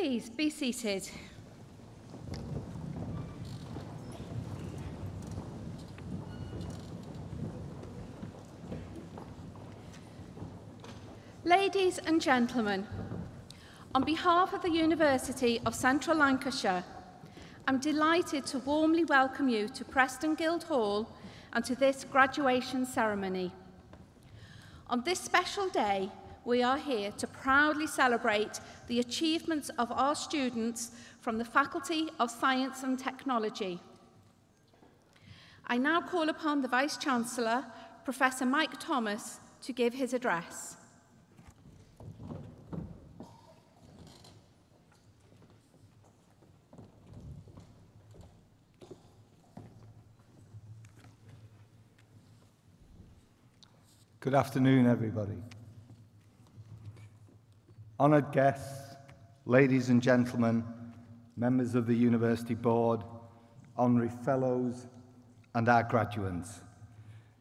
Please be seated. Ladies and gentlemen, on behalf of the University of Central Lancashire, I'm delighted to warmly welcome you to Preston Guild Hall and to this graduation ceremony. On this special day, we are here to proudly celebrate the achievements of our students from the Faculty of Science and Technology. I now call upon the Vice-Chancellor, Professor Mike Thomas, to give his address. Good afternoon, everybody. Honoured guests, ladies and gentlemen, members of the University Board, Honorary Fellows, and our graduates.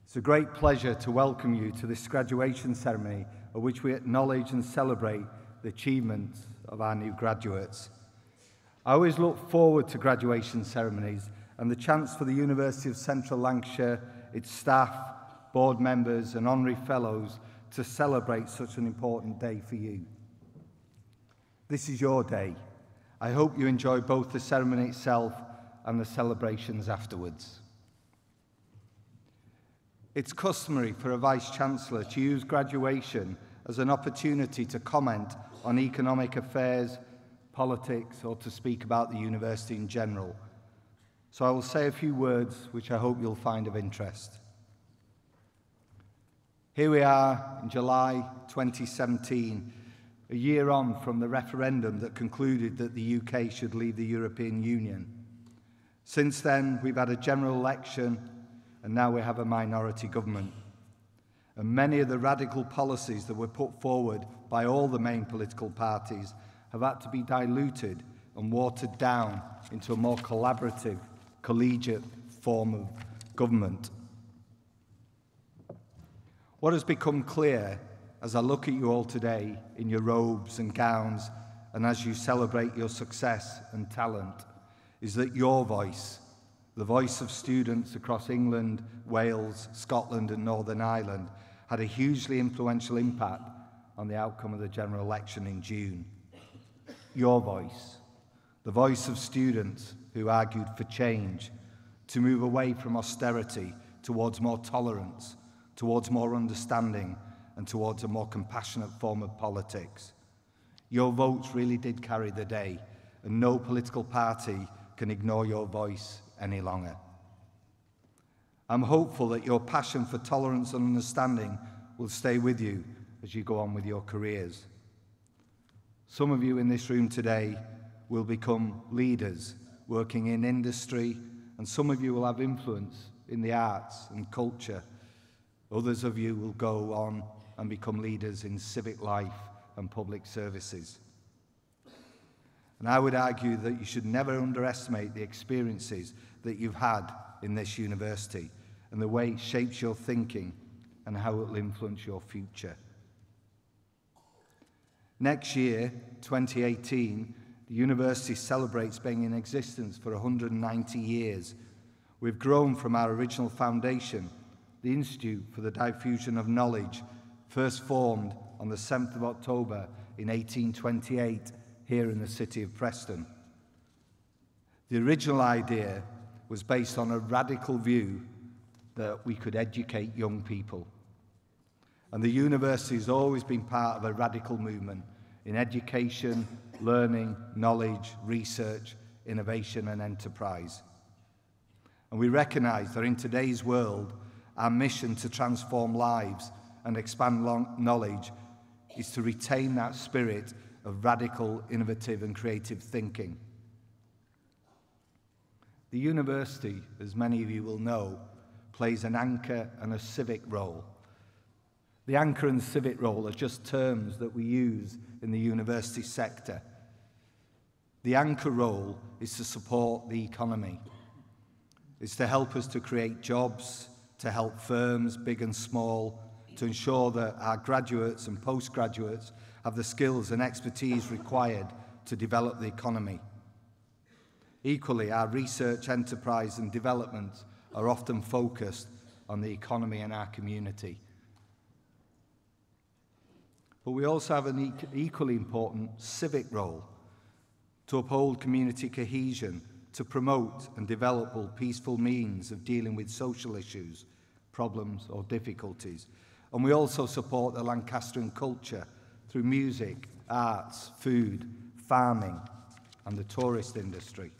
It's a great pleasure to welcome you to this graduation ceremony at which we acknowledge and celebrate the achievements of our new graduates. I always look forward to graduation ceremonies and the chance for the University of Central Lancashire, its staff, board members and honorary fellows to celebrate such an important day for you. This is your day. I hope you enjoy both the ceremony itself and the celebrations afterwards. It's customary for a Vice-Chancellor to use graduation as an opportunity to comment on economic affairs, politics, or to speak about the university in general. So I will say a few words which I hope you'll find of interest. Here we are in July 2017, a year on from the referendum that concluded that the UK should leave the European Union. Since then, we've had a general election, and now we have a minority government. And many of the radical policies that were put forward by all the main political parties have had to be diluted and watered down into a more collaborative, collegiate form of government. What has become clear as I look at you all today in your robes and gowns and as you celebrate your success and talent is that your voice, the voice of students across England, Wales, Scotland and Northern Ireland, had a hugely influential impact on the outcome of the general election in June. Your voice, the voice of students who argued for change, to move away from austerity towards more tolerance, towards more understanding and towards a more compassionate form of politics. Your votes really did carry the day, and no political party can ignore your voice any longer. I'm hopeful that your passion for tolerance and understanding will stay with you as you go on with your careers. Some of you in this room today will become leaders working in industry, and some of you will have influence in the arts and culture. Others of you will go on and become leaders in civic life and public services. And I would argue that you should never underestimate the experiences that you've had in this university and the way it shapes your thinking and how it will influence your future. Next year, 2018, the university celebrates being in existence for 190 years. We've grown from our original foundation, the Institute for the Diffusion of Knowledge, first formed on the 7th of October in 1828 here in the city of Preston. The original idea was based on a radical view that we could educate young people. And the university has always been part of a radical movement in education, learning, knowledge, research, innovation and enterprise. And we recognise that in today's world, our mission to transform lives and expand knowledge is to retain that spirit of radical, innovative and creative thinking. The university, as many of you will know, plays an anchor and a civic role. The anchor and civic role are just terms that we use in the university sector. The anchor role is to support the economy. It's to help us to create jobs, to help firms, big and small, to ensure that our graduates and postgraduates have the skills and expertise required to develop the economy. Equally, our research, enterprise and development are often focused on the economy and our community. But we also have an equally important civic role to uphold community cohesion, to promote and develop all peaceful means of dealing with social issues, problems or difficulties. And we also support the Lancastrian culture through music, arts, food, farming and the tourist industry.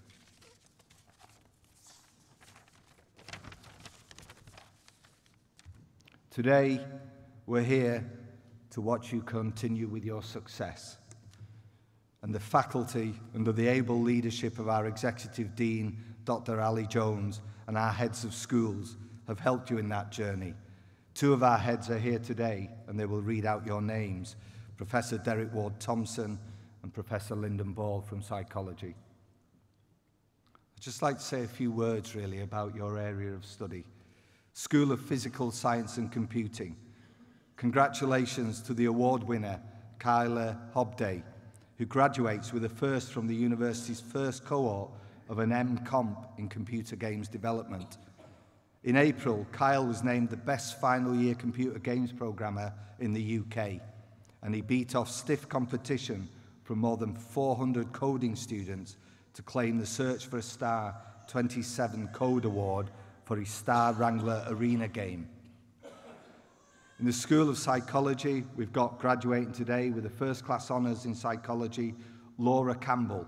Today, we're here to watch you continue with your success. And the faculty, under the able leadership of our Executive Dean, Dr. Ali Jones, and our heads of schools, have helped you in that journey. Two of our heads are here today, and they will read out your names, Professor Derek Ward-Thomson and Professor Linden from psychology. I'd just like to say a few words, really, about your area of study. School of Physical Science and Computing. Congratulations to the award winner, Kyla Hobday, who graduates with a first from the university's first cohort of an M.Comp in computer games development. In April, Kyle was named the best final year computer games programmer in the UK, and he beat off stiff competition from more than 400 coding students to claim the Search for a Star 27 Code Award for his Star Wrangler Arena game. In the School of Psychology, we've got graduating today with a first-class honours in psychology, Laura Campbell,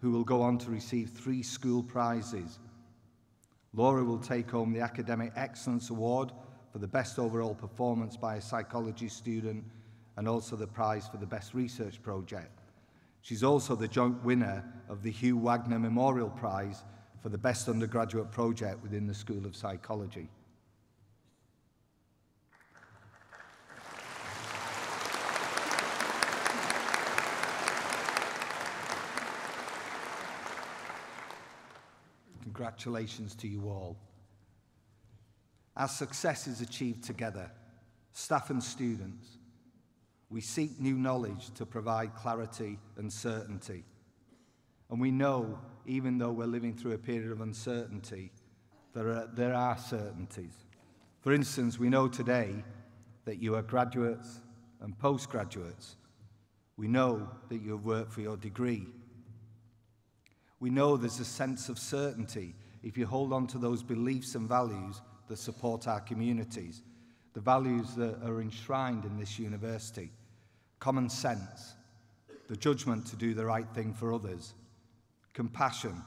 who will go on to receive 3 school prizes. Laura will take home the Academic Excellence Award for the best overall performance by a psychology student and also the prize for the best research project. She's also the joint winner of the Hugh Wagner Memorial Prize for the best undergraduate project within the School of Psychology. Congratulations to you all. Our success is achieved together, staff and students. We seek new knowledge to provide clarity and certainty. And we know, even though we're living through a period of uncertainty, there are certainties. For instance, we know today that you are graduates and postgraduates. We know that you have worked for your degree. We know there's a sense of certainty if you hold on to those beliefs and values that support our communities, the values that are enshrined in this university. Common sense, the judgment to do the right thing for others, compassion,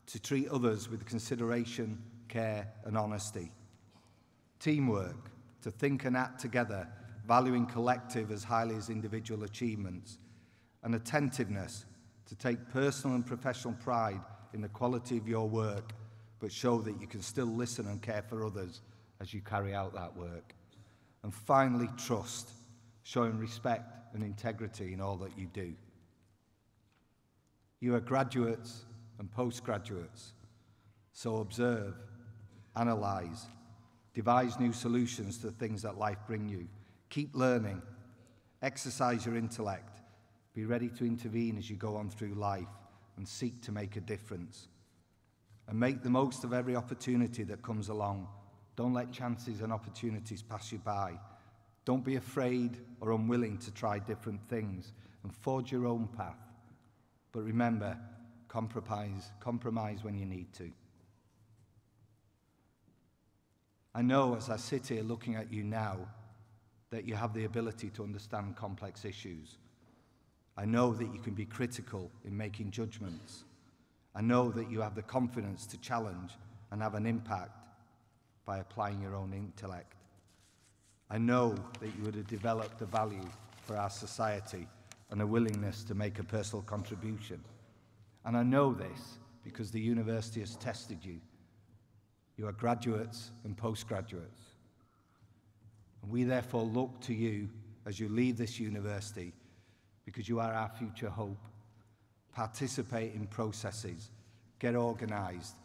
to treat others with consideration, care and honesty, teamwork, to think and act together, valuing collective as highly as individual achievements, and attentiveness, to take personal and professional pride in the quality of your work, but show that you can still listen and care for others as you carry out that work. And finally, trust, showing respect and integrity in all that you do. You are graduates and postgraduates, so observe, analyze, devise new solutions to the things that life brings you. Keep learning, exercise your intellect, be ready to intervene as you go on through life and seek to make a difference. And make the most of every opportunity that comes along. Don't let chances and opportunities pass you by. Don't be afraid or unwilling to try different things and forge your own path. But remember, compromise when you need to. I know as I sit here looking at you now that you have the ability to understand complex issues. I know that you can be critical in making judgments. I know that you have the confidence to challenge and have an impact by applying your own intellect. I know that you would have developed a value for our society and a willingness to make a personal contribution. And I know this because the university has tested you. You are graduates and postgraduates. And we therefore look to you as you leave this university because you are our future hope. Participate in processes, get organised,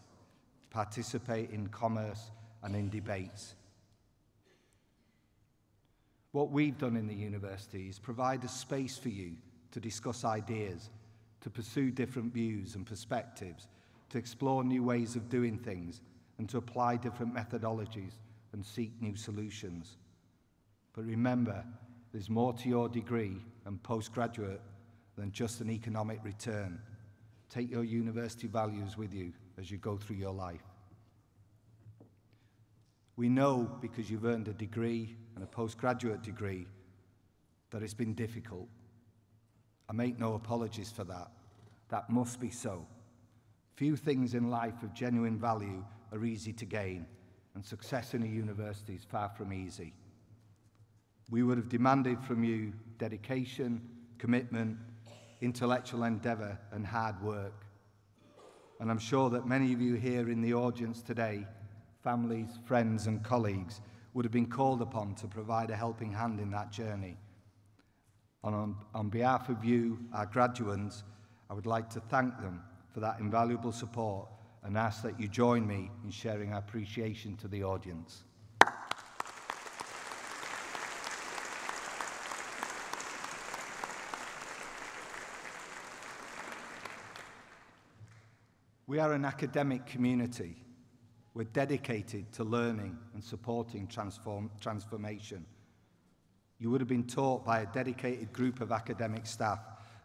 participate in commerce and in debates. What we've done in the university is provide a space for you to discuss ideas, to pursue different views and perspectives, to explore new ways of doing things, and to apply different methodologies and seek new solutions. But remember, there's more to your degree and postgraduate than just an economic return. Take your university values with you as you go through your life. We know, because you've earned a degree and a postgraduate degree, that it's been difficult. I make no apologies for that. That must be so. Few things in life of genuine value are easy to gain, and success in a university is far from easy. We would have demanded from you dedication, commitment, intellectual endeavour, and hard work. And I'm sure that many of you here in the audience today, families, friends, and colleagues, would have been called upon to provide a helping hand in that journey. And on behalf of you, our graduates, I would like to thank them for that invaluable support and ask that you join me in sharing our appreciation to the audience. We are an academic community. We're dedicated to learning and supporting transformation. You would have been taught by a dedicated group of academic staff,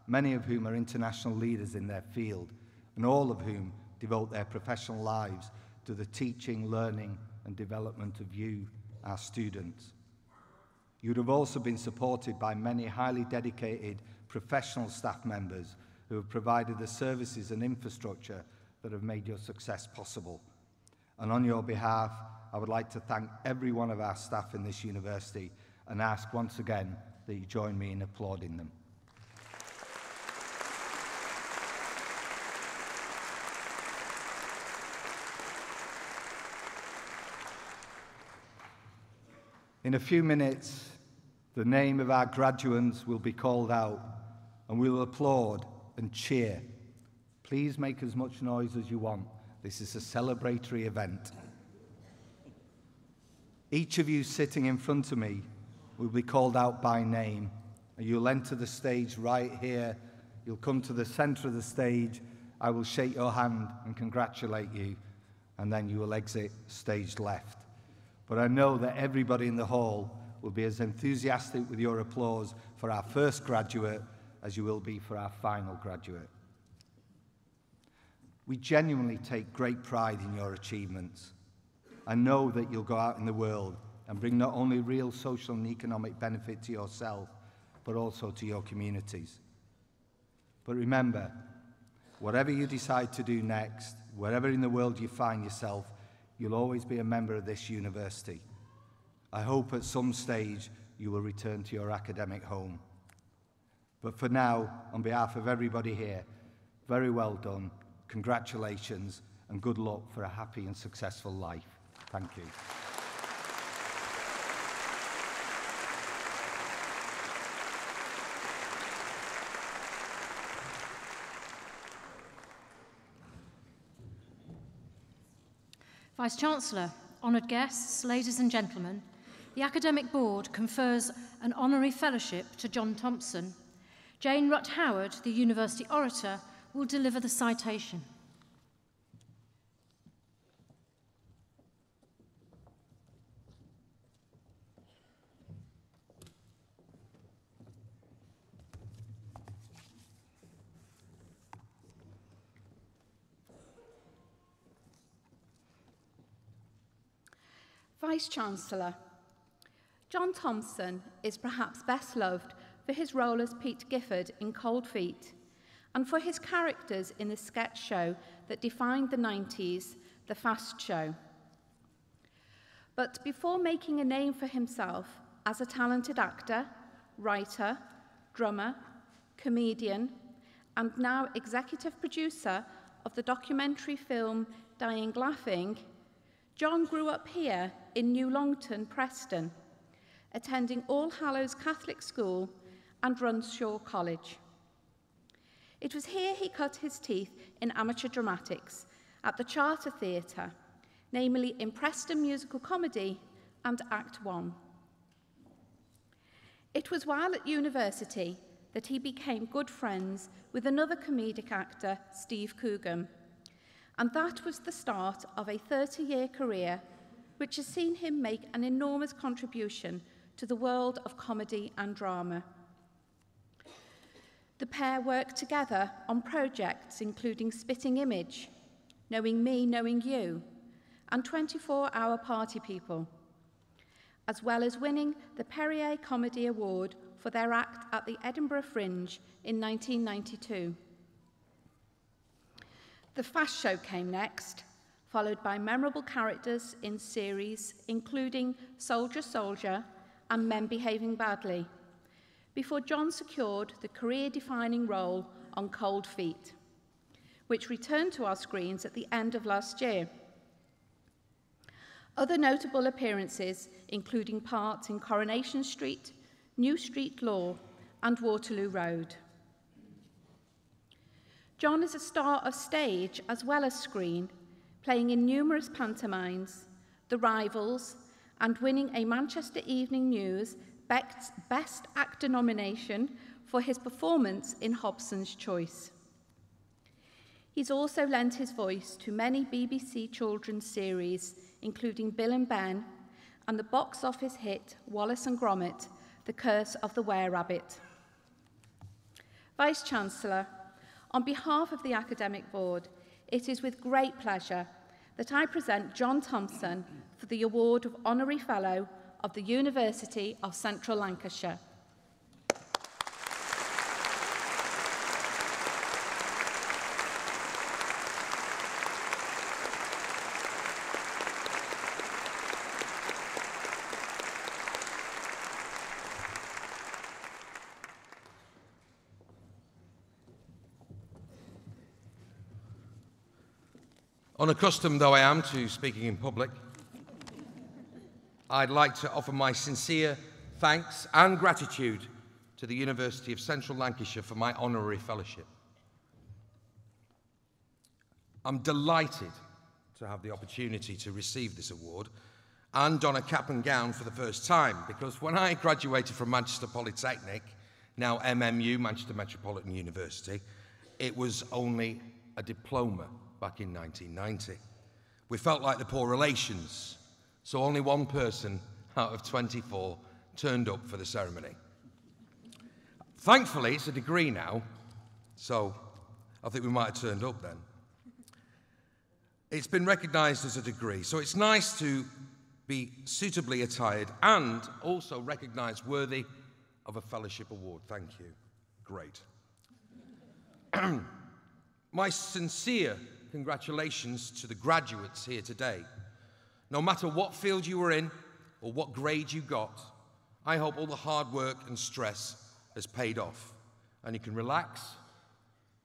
many of whom are international leaders in their field, and all of whom devote their professional lives to the teaching, learning, and development of you, our students. You would have also been supported by many highly dedicated professional staff members who have provided the services and infrastructure that have made your success possible. And on your behalf, I would like to thank every one of our staff in this university and ask once again that you join me in applauding them. In a few minutes, the name of our graduates will be called out, and we will applaud and cheer. Please make as much noise as you want. This is a celebratory event. Each of you sitting in front of me will be called out by name. You'll enter the stage right here. You'll come to the center of the stage. I will shake your hand and congratulate you, and then you will exit stage left. But I know that everybody in the hall will be as enthusiastic with your applause for our first graduate as you will be for our final graduate. We genuinely take great pride in your achievements. I know that you'll go out in the world and bring not only real social and economic benefit to yourself, but also to your communities. But remember, whatever you decide to do next, wherever in the world you find yourself, you'll always be a member of this university. I hope at some stage you will return to your academic home. But for now, on behalf of everybody here, very well done, congratulations, and good luck for a happy and successful life. Thank you. Vice-Chancellor, honoured guests, ladies and gentlemen, the Academic Board confers an Honorary Fellowship to John Thomson. Jane RUTT-HOWARD, the University Orator, will deliver the citation. Vice-Chancellor, John Thomson is perhaps best loved for his role as Pete Gifford in Cold Feet and for his characters in the sketch show that defined the 90s, The Fast Show. But before making a name for himself as a talented actor, writer, drummer, comedian, and now executive producer of the documentary film Dying Laughing, John grew up here in New Longton, Preston, attending All Hallows Catholic School and Runshaw College. It was here he cut his teeth in amateur dramatics at the Charter Theatre, namely in Preston Musical Comedy and Act 1. It was while at university that he became good friends with another comedic actor, Steve Coogan. And that was the start of a 30-year career which has seen him make an enormous contribution to the world of comedy and drama. The pair worked together on projects including Spitting Image, Knowing Me, Knowing You, and 24-Hour Party People, as well as winning the Perrier Comedy Award for their act at the Edinburgh Fringe in 1992. The Fast Show came next, followed by memorable characters in series including Soldier Soldier and Men Behaving Badly, before John secured the career-defining role on Cold Feet, which returned to our screens at the end of last year. Other notable appearances including parts in Coronation Street, New Street Law, and Waterloo Road. John is a star of stage as well as screen, playing in numerous pantomimes, The Rivals, and winning a Manchester Evening News Best Actor nomination for his performance in Hobson's Choice. He's also lent his voice to many BBC children's series, including Bill and Ben, and the box office hit Wallace and Gromit, The Curse of the Were-Rabbit. Vice-Chancellor, on behalf of the Academic Board, it is with great pleasure that I present John Thomson for the award of Honorary Fellow of the University of Central Lancashire. Unaccustomed though I am to speaking in public, I'd like to offer my sincere thanks and gratitude to the University of Central Lancashire for my Honorary Fellowship. I'm delighted to have the opportunity to receive this award and don a cap and gown for the first time, because when I graduated from Manchester Polytechnic, now MMU, Manchester Metropolitan University, it was only a diploma back in 1990. We felt like the poor relations, so only one person out of 24 turned up for the ceremony. Thankfully, it's a degree now, so I think we might have turned up then. It's been recognised as a degree, so it's nice to be suitably attired and also recognised worthy of a fellowship award. Thank you. Great. My sincere congratulations to the graduates here today. No matter what field you were in or what grade you got, I hope all the hard work and stress has paid off and you can relax,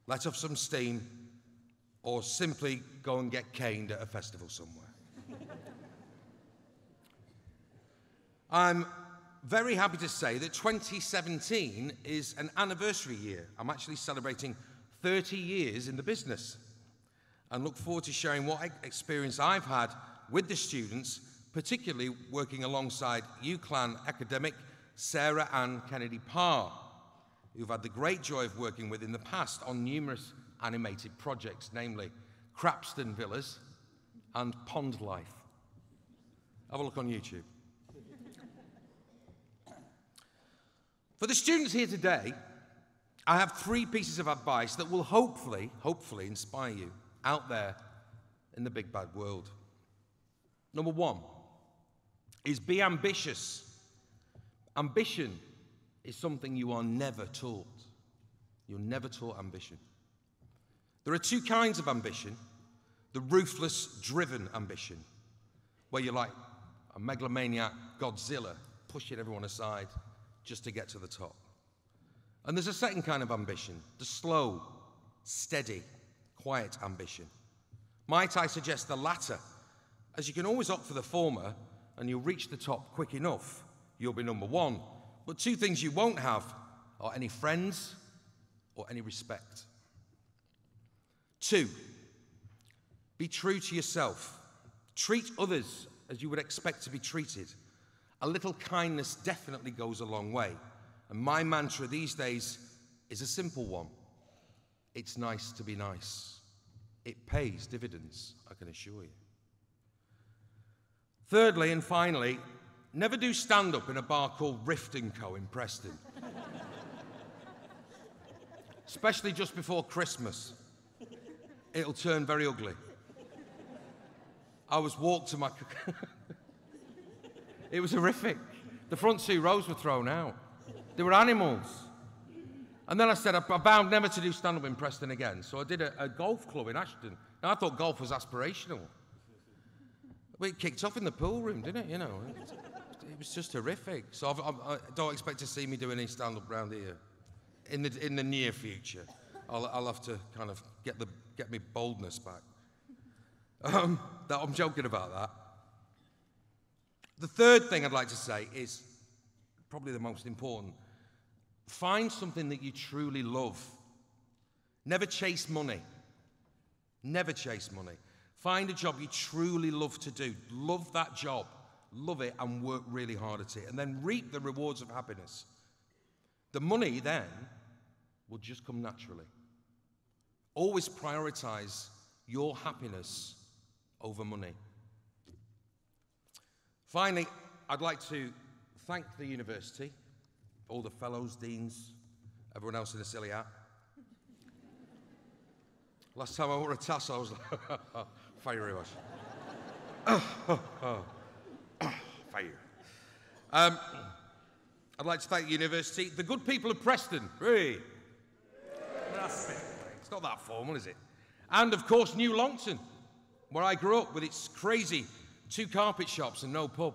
let off some steam, or simply go and get caned at a festival somewhere. I'm very happy to say that 2017 is an anniversary year. I'm actually celebrating 30 years in the business and look forward to sharing what experience I've had with the students, particularly working alongside UCLan academic Sarah Ann Kennedy-Parr, who've had the great joy of working with in the past on numerous animated projects, namely Crapston Villas and Pond Life. Have a look on YouTube. For the students here today, I have 3 pieces of advice that will hopefully inspire you out there in the big bad world. Number 1 is be ambitious. Ambition is something you are never taught. You're never taught ambition. There are 2 kinds of ambition. The ruthless, driven ambition, where you're like a megalomaniac Godzilla, pushing everyone aside just to get to the top. And there's a second kind of ambition, the slow, steady, quiet ambition. Might I suggest the latter, as you can always opt for the former and you'll reach the top quick enough. You'll be number 1. But 2 things you won't have are any friends or any respect. 2, be true to yourself. Treat others as you would expect to be treated. A little kindness definitely goes a long way. And my mantra these days is a simple one. It's nice to be nice. It pays dividends, I can assure you. Thirdly and finally, never do stand-up in a bar called Rift & Co in Preston. Especially just before Christmas. It'll turn very ugly. I was walked to my... It was horrific. The front 2 rows were thrown out. They were animals. And then I said, I vowed never to do stand-up in Preston again. So I did a golf club in Ashton. Now, I thought golf was aspirational. But it kicked off in the pool room, didn't it? You know, it was just horrific. So I don't expect to see me do any stand-up round here in the near future. I'll have to kind of get me boldness back. I'm joking about that. The third thing I'd like to say is probably the most important. Find something that you truly love. Never chase money. Never chase money. Find a job you truly love to do. Love that job. Love it and work really hard at it. And then reap the rewards of happiness. The money then will just come naturally. Always prioritize your happiness over money. Finally, I'd like to thank the university, all the fellows, deans, everyone else in the silly hat. Last time I wore a tassel, I was like, fiery was. Fire. I'd like to thank the university, the good people of Preston. Hey. It's not that formal, is it? And, of course, New Longton, where I grew up with its crazy 2 carpet shops and no pub.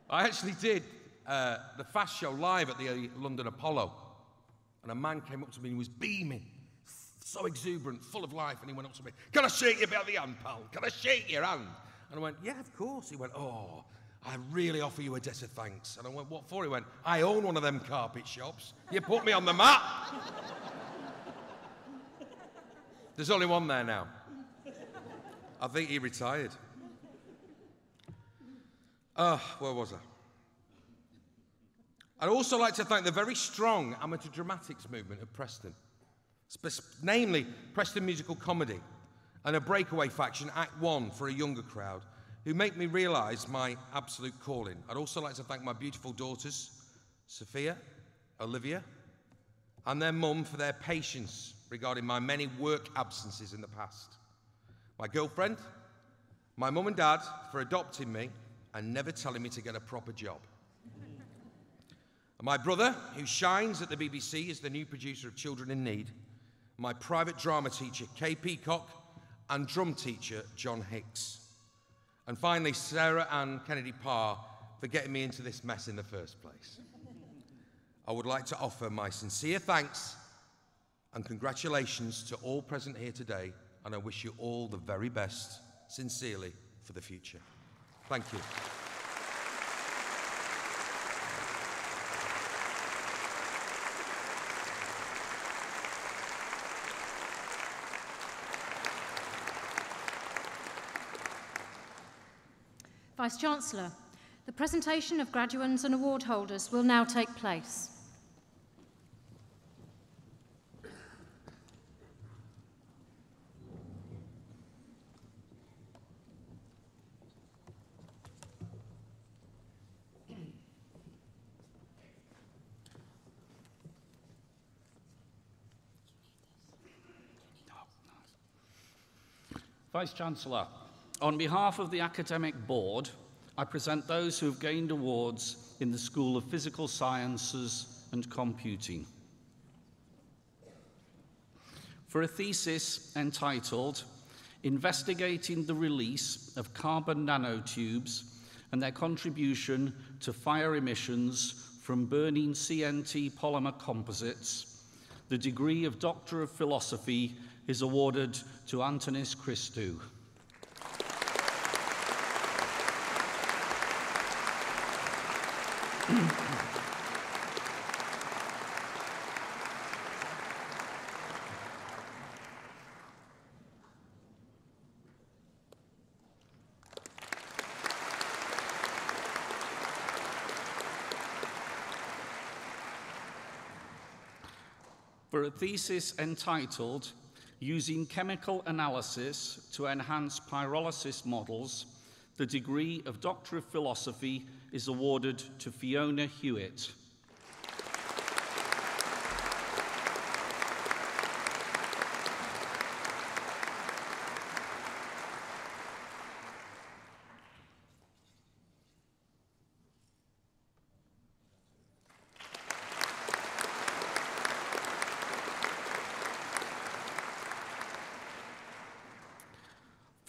I actually did the fast show live at the London Apollo, and a man came up to me and he was beaming, so exuberant, full of life, and he went up to me, "Can I shake you by the hand, pal? Can I shake your hand?" And I went, "Yeah, of course." He went, "Oh, I really offer you a debt of thanks." And I went, "What for?" He went, "I own one of them carpet shops. You put me on the map." There's only one there now. I think he retired. Where was I? I'd also like to thank the very strong amateur dramatics movement of Preston, namely Preston Musical Comedy and a breakaway faction, Act 1, for a younger crowd, who make me realise my absolute calling. I'd also like to thank my beautiful daughters, Sophia, Olivia, and their mum for their patience regarding my many work absences in the past. My girlfriend, my mum and dad for adopting me and never telling me to get a proper job. And my brother, who shines at the BBC as the new producer of Children in Need, my private drama teacher, Kay Peacock, and drum teacher, John Hicks. And finally, Sarah Ann Kennedy Parr for getting me into this mess in the first place. I would like to offer my sincere thanks and congratulations to all present here today, and I wish you all the very best, sincerely, for the future. Thank you. Vice-Chancellor, the presentation of graduands and award holders will now take place. Vice-Chancellor, on behalf of the Academic Board, I present those who have gained awards in the School of Physical Sciences and Computing. For a thesis entitled Investigating the Release of Carbon Nanotubes and Their Contribution to Fire Emissions from Burning CNT Polymer Composites, the degree of Doctor of Philosophy is awarded to Antonis Christou. for a thesis entitled Using Chemical Analysis to Enhance Pyrolysis Models, the degree of Doctor of Philosophy is awarded to Fiona Hewitt.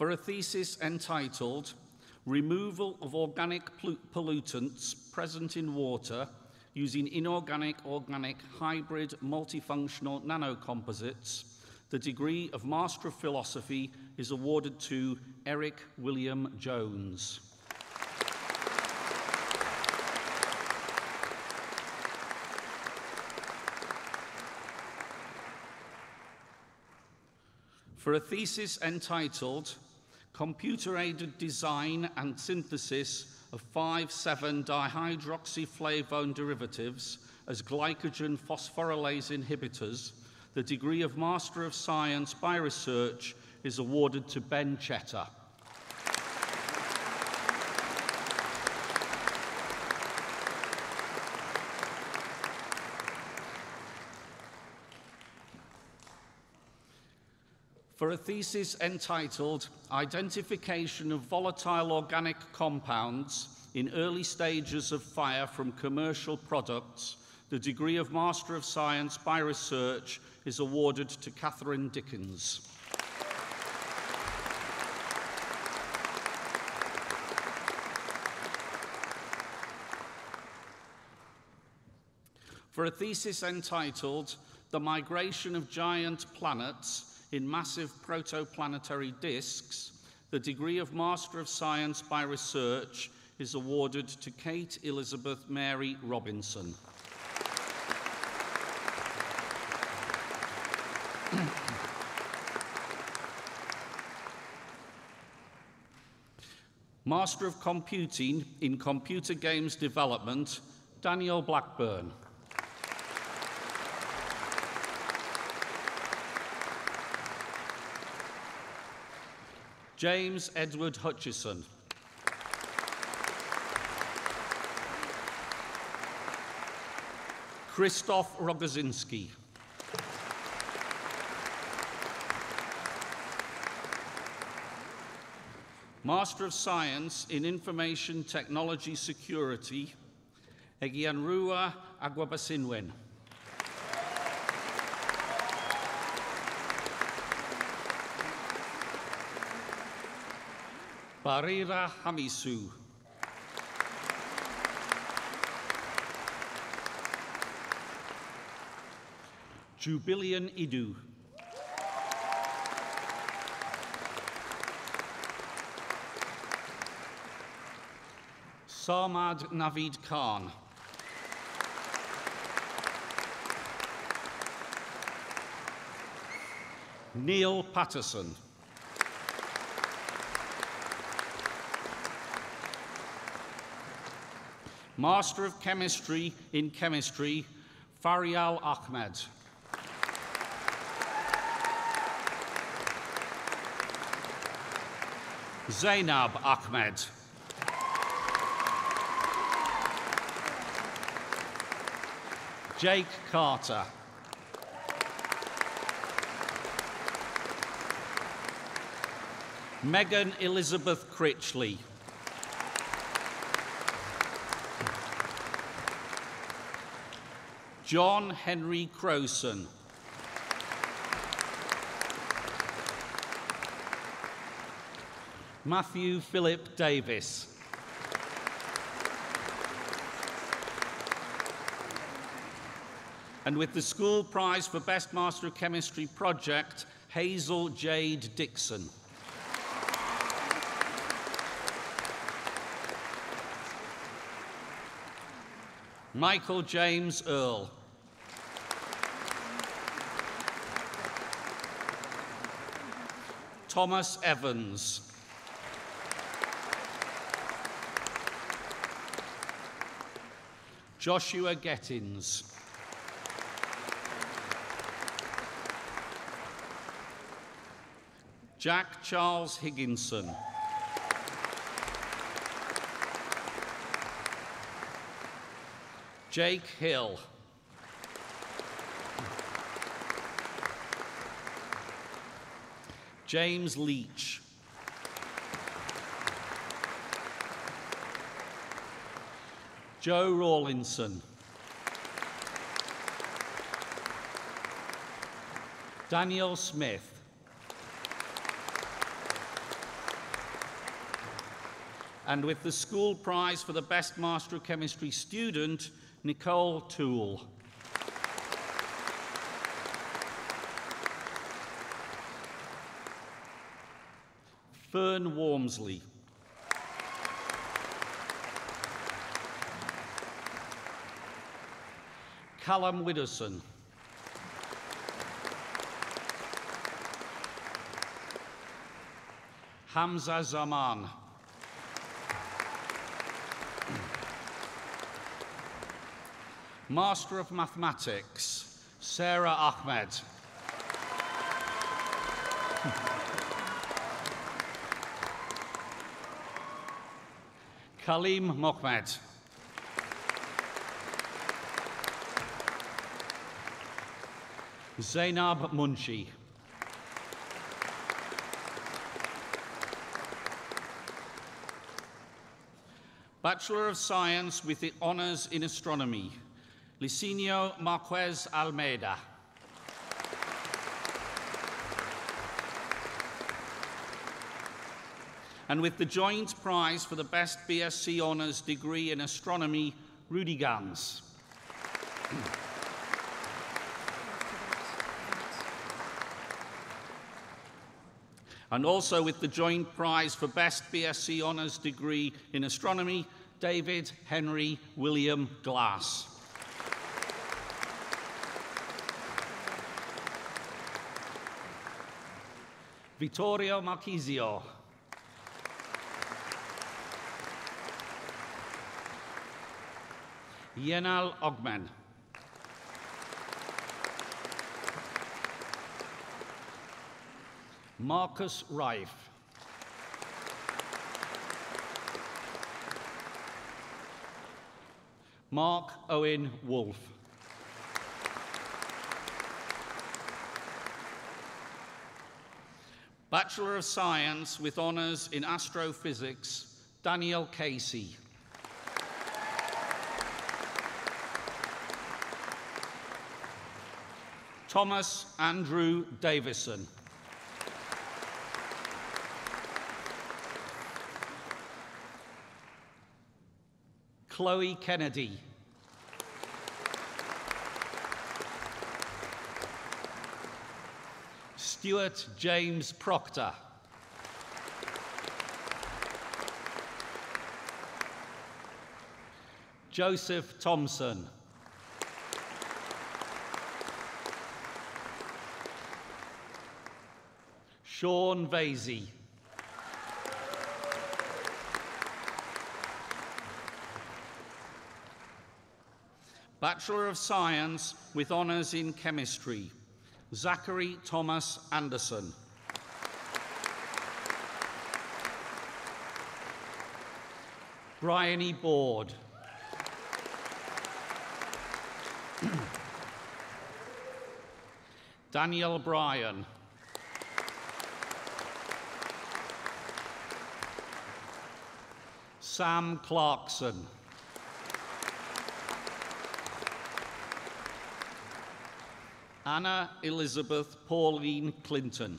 For a thesis entitled Removal of Organic Pollutants Present in Water Using Inorganic-Organic Hybrid Multifunctional Nanocomposites, the degree of Master of Philosophy is awarded to Eric William Jones. For a thesis entitled Computer-Aided Design and Synthesis of 5,7-dihydroxyflavone derivatives as glycogen phosphorylase inhibitors, the degree of Master of Science by Research is awarded to Ben Chetter. For a thesis entitled Identification of Volatile Organic Compounds in Early Stages of Fire from Commercial Products, the degree of Master of Science by Research is awarded to Catherine Dickens. For a thesis entitled The Migration of Giant Planets in Massive Protoplanetary Disks, the degree of Master of Science by Research is awarded to Kate Elizabeth Mary Robinson. Master of Computing in Computer Games Development, Daniel Blackburn. James Edward Hutchison. Krzysztof Rogozinski. Master of Science in Information Technology Security, Egianrua Agwabasinwen. Barira Hamisu. Jubilian Idu. Sarmad Naveed Khan. Neil Patterson. Master of Chemistry in Chemistry, Faryal Ahmed. Zainab Ahmed. Jake Carter. Megan Elizabeth Critchley. John Henry Crowson. Matthew Philip Davis. And with the School Prize for Best Master of Chemistry project, Hazel Jade Dixon. Michael James Earl. Thomas Evans. Joshua Gettins. Jack Charles Higginson. Jake Hill. James Leach. Joe Rawlinson. Daniel Smith. And with the school prize for the best Master of Chemistry student, Nicole Toole. Fern Wormsley. Callum Widdowson. Hamza Zaman. Master of Mathematics, Sarah Ahmed. Kaleem Mohamed. Zainab Munshi. Bachelor of Science with the Honours in Astronomy, Licinio Marquez Almeida. And with the joint prize for the best BSc Honours degree in Astronomy, Rudy Gans. And also with the joint prize for best BSc Honours degree in Astronomy, David Henry William Glass. Vittorio Marchisio. Yenal Ogmen. Marcus Rife. Mark Owen Wolfe. Bachelor of Science with Honours in Astrophysics, Daniel Casey. Thomas Andrew Davison. Chloe Kennedy. Stuart James Proctor. Joseph Thompson. Sean Vasey. Bachelor of Science with Honours in Chemistry, Zachary Thomas Anderson. Bryony Board. Daniel Bryan. Sam Clarkson. Anna Elizabeth Pauline Clinton.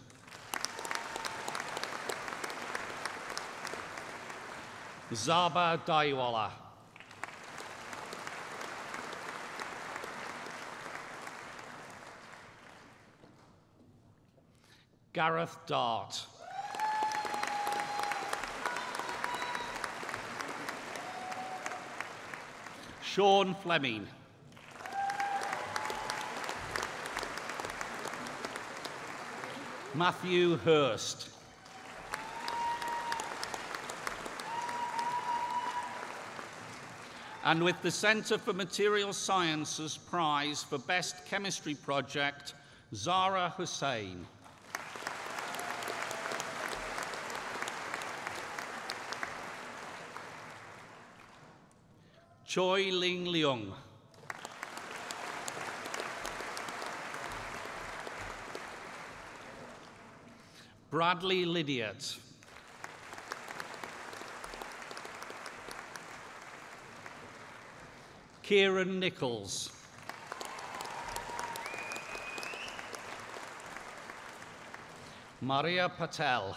Zaba Daiwala. Gareth Dart. Sean Fleming. Matthew Hurst. And with the Centre for Material Sciences Prize for Best Chemistry Project, Zara Hussain. Choi Ling Leung. Bradley Lydiot. Kieran Nichols. Maria Patel.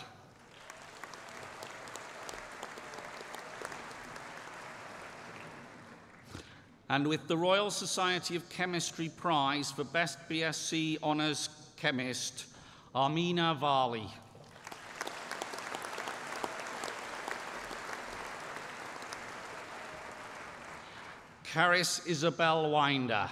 And with the Royal Society of Chemistry Prize for Best BSc Honours Chemist, Armina Varley. Caris Isabel Winder.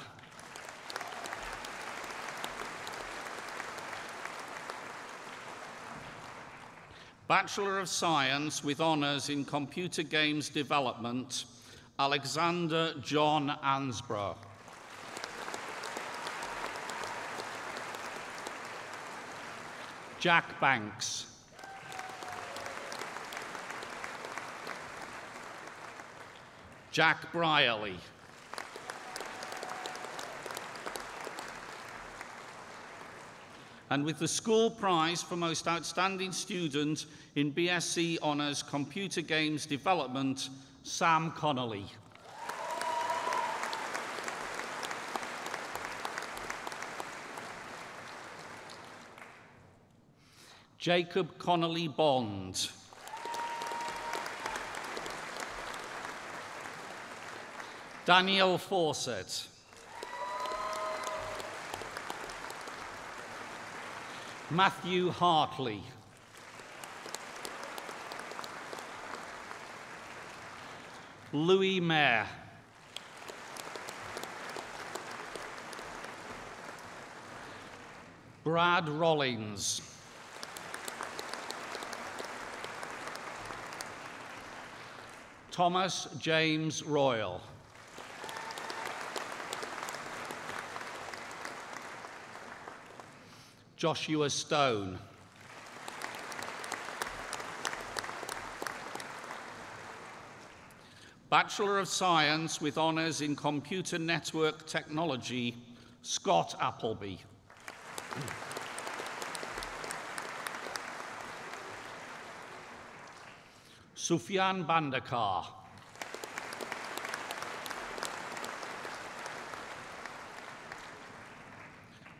Bachelor of Science with Honours in Computer Games Development, Alexander John Ansborough. Jack Banks. Jack Brierley. And with the School Prize for Most Outstanding Student in BSc Honours Computer Games Development, Sam Connolly. Jacob Connolly Bond. Daniel Fawcett. Matthew Hartley. Louis Mayer. Brad Rollins. Thomas James Royal. Joshua Stone. Bachelor of Science with Honours in Computer Network Technology, Scott Appleby. Sufyan Bandakar.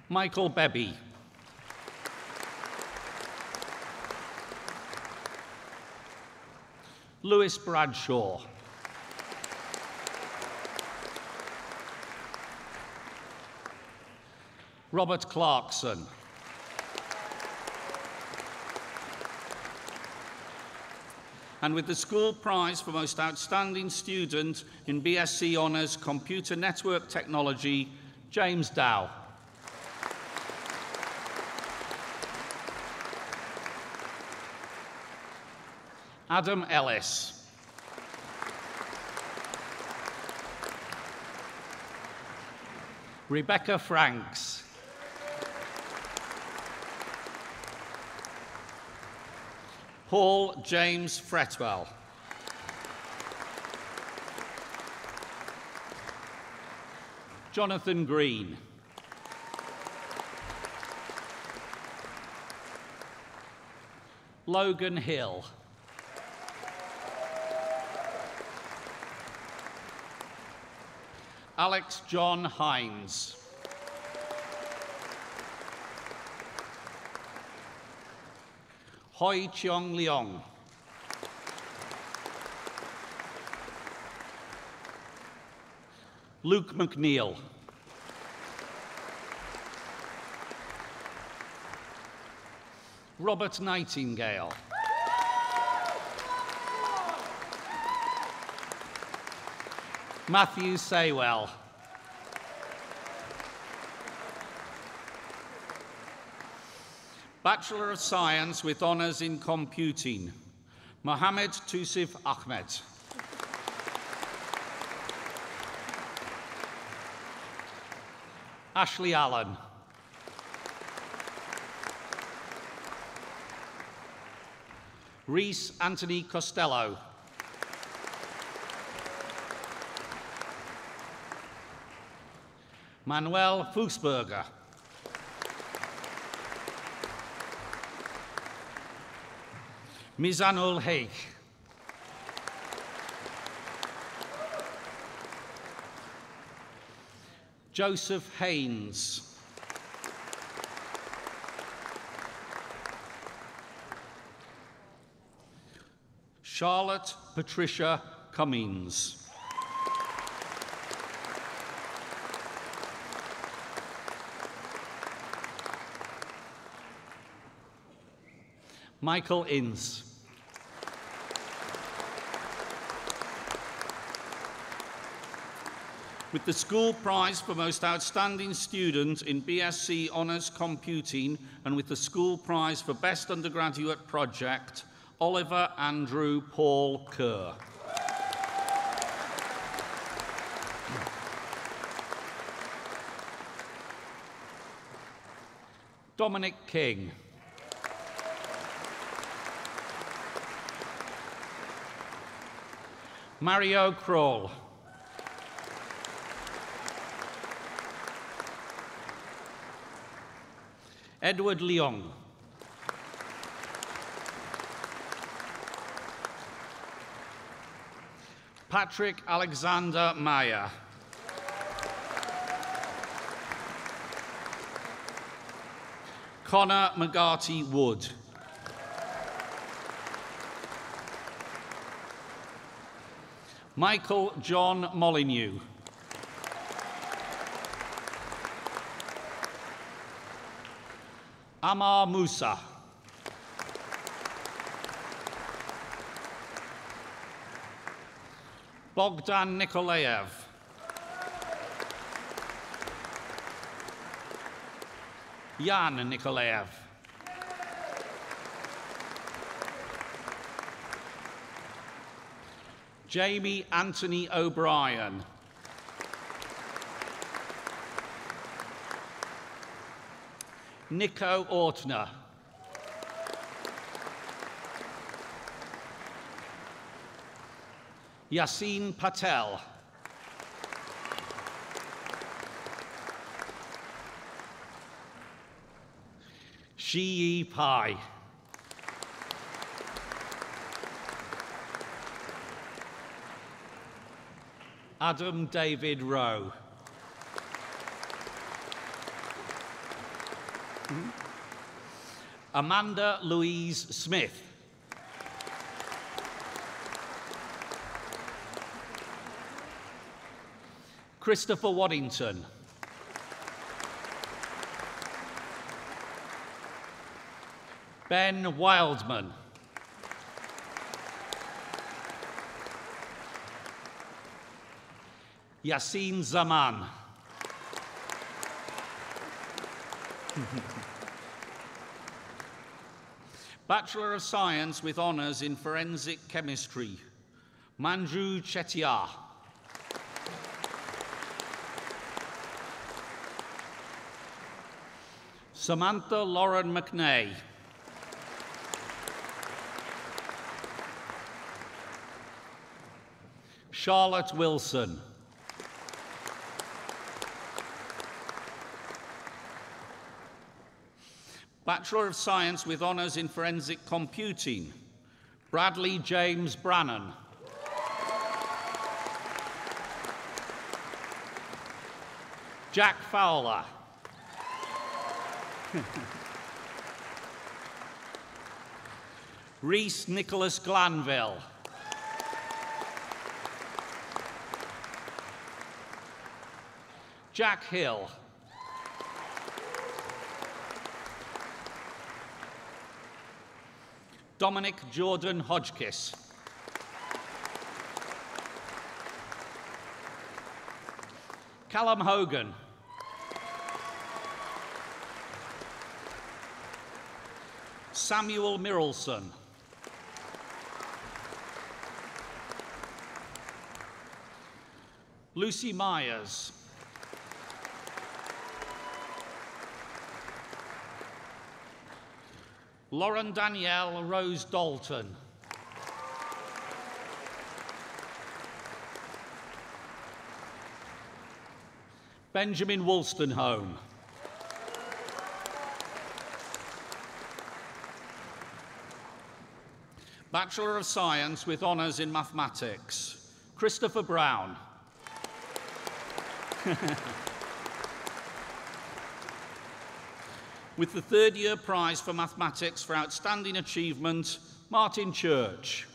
Michael Bebby. Lewis Bradshaw. Robert Clarkson. And with the School Prize for Most Outstanding Student in BSc Honours Computer Network Technology, James Dow. Adam Ellis. Rebecca Franks. Paul James Fretwell. Jonathan Green. Logan Hill. Alex John Hines. Hoi Cheong Leong. Luke McNeil. Robert Nightingale. Matthew Saywell. Bachelor of Science with Honours in Computing, Mohammed Tusif Ahmed. Ashley Allen. Reese Anthony Costello. Manuel Fuchsberger. Mizanul Haig. Joseph Haynes. Charlotte Patricia Cummings. Michael Ince. With the school prize for most outstanding student in BSc Honours Computing and with the school prize for best undergraduate project, Oliver Andrew Paul Kerr. Dominic King. Mario Kroll. Edward Leong. Patrick Alexander Meyer. Connor McGarty Wood. Michael John Molyneux. Amar Musa. Bogdan Nikolaev. Jan Nikolaev. Jamie Anthony O'Brien. Nico Ortner. Yassine Patel. Shi Pai. Adam David Rowe. Amanda Louise Smith. Christopher Waddington. Ben Wildman. Yassine Zaman. Bachelor of Science with Honours in Forensic Chemistry, Manju Chettiar. Samantha Lauren McNay. Charlotte Wilson. Bachelor of Science with Honours in Forensic Computing, Bradley James Brannan. Jack Fowler. Rhys Nicholas Glanville. Jack Hill. Dominic Jordan Hodgkiss. Callum Hogan. Samuel Mirrelson. Lucy Myers. Lauren Danielle Rose Dalton. Benjamin Wolstenholme. Bachelor of Science with honours in Mathematics, Christopher Brown. With the third-year prize for Mathematics for Outstanding Achievement, Martin Church.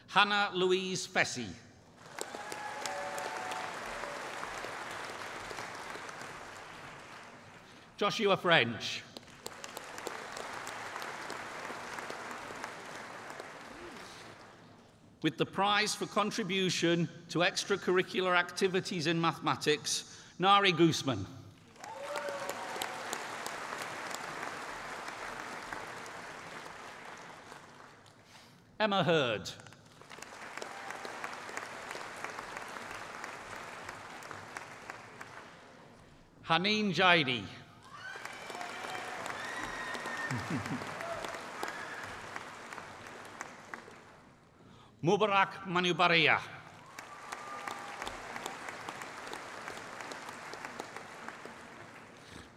Hannah Louise Fessy. Joshua French. With the prize for contribution to extracurricular activities in mathematics, Nari Guzman. Emma Hurd. Haneen Jaidi. Mubarak Manubaria.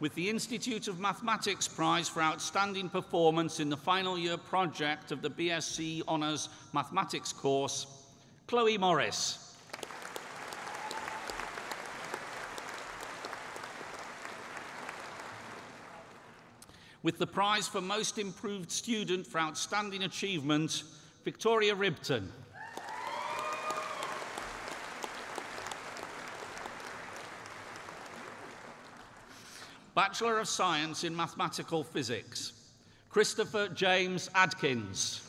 With the Institute of Mathematics Prize for Outstanding Performance in the final year project of the BSc Honours Mathematics course, Chloe Morris. With the prize for Most Improved Student for Outstanding Achievement, Victoria Ribton. Bachelor of Science in Mathematical Physics, Christopher James Adkins.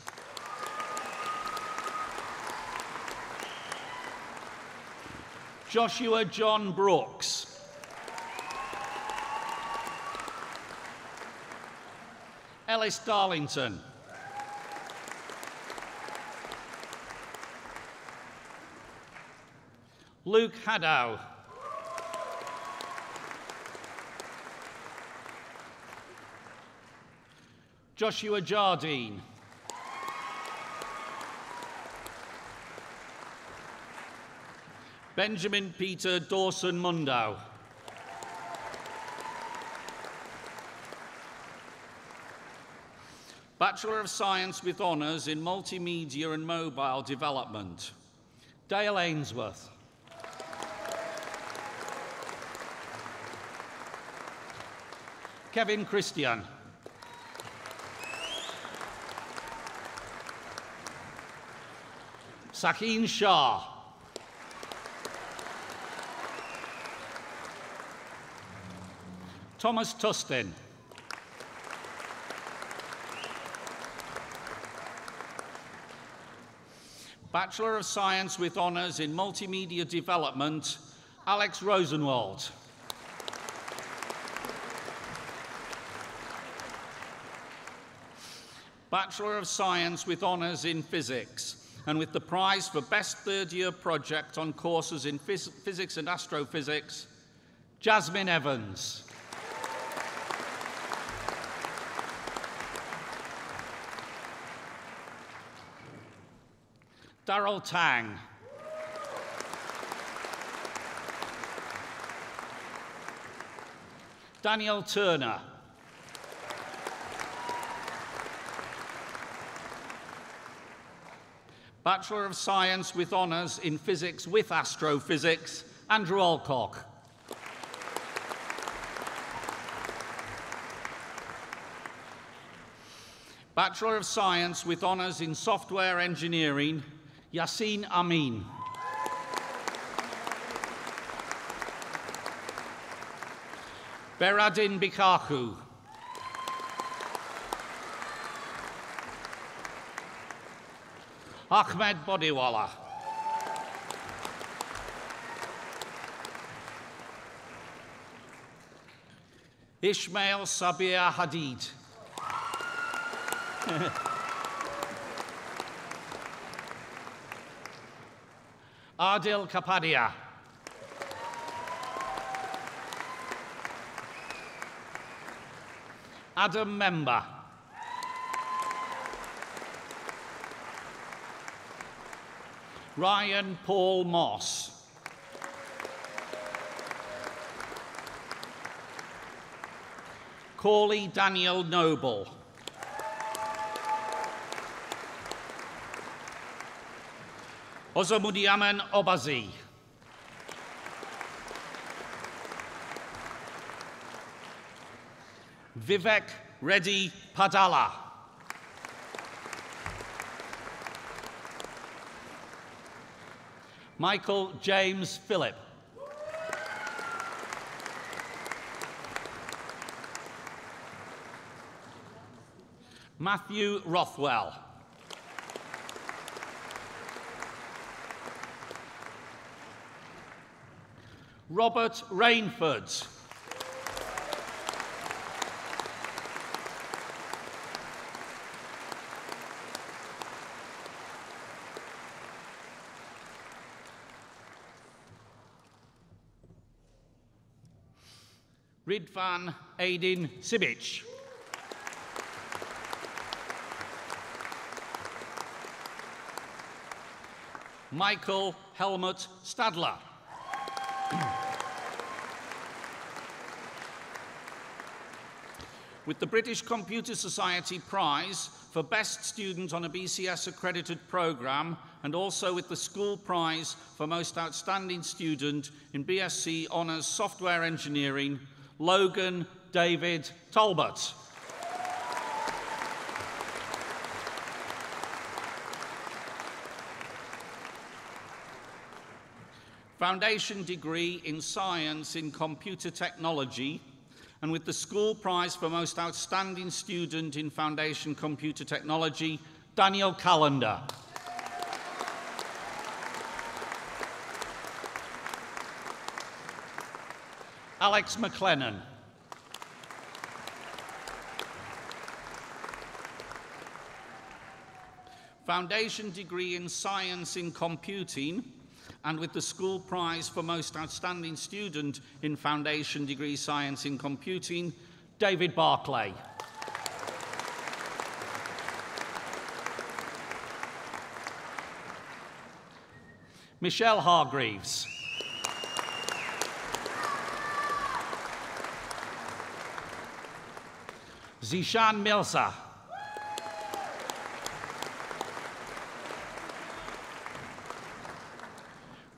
Joshua John Brooks. Ellis Darlington. Luke Haddow. Joshua Jardine. Benjamin Peter Dawson Mundow. Bachelor of Science with honours in Multimedia and Mobile Development, Dale Ainsworth. Kevin Christian. Sakeen Shah. Thomas Tustin. Bachelor of Science with honours in Multimedia Development, Alex Rosenwald. Bachelor of Science with honours in Physics, and with the prize for Best Third-Year Project on courses in Physics and Astrophysics, Jasmine Evans. Darryl Tang. Daniel Turner. Bachelor of Science with honours in Physics with Astrophysics, Andrew Alcock. Bachelor of Science with honours in Software Engineering, Yassine Amin. Beradin Bikaku. Ahmed Bodiwala. Ishmael Sabir Hadid. Adil Kapadia. Adam Member. Ryan Paul Moss. Corley Daniel Noble. Ozomudiamen Obazi. Vivek Reddy Padala. Michael James Phillip. Matthew Rothwell. Robert Rainford. Ridvan Aidin Sibic. Michael Helmut Stadler. With the British Computer Society Prize for Best Student on a BCS accredited programme, and also with the School Prize for Most Outstanding Student in BSc Honours Software Engineering, Logan David Talbot. Foundation degree in Science in Computer Technology, and with the School Prize for Most Outstanding Student in Foundation Computer Technology, Daniel Callender. Alex McLennan. Foundation degree in Science in Computing, and with the School Prize for Most Outstanding Student in Foundation Degree Science in Computing, David Barclay. Michelle Hargreaves. Zishan Milsa.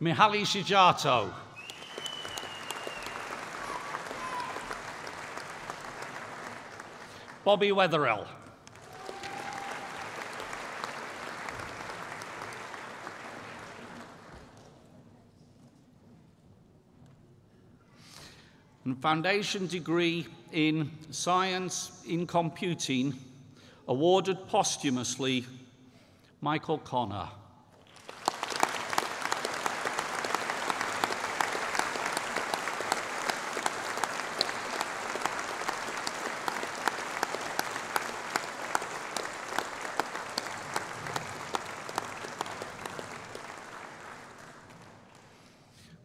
Mihaly Shijato. Bobby Wetherill. And foundation degree in Science in Computing, awarded posthumously, Michael Connor.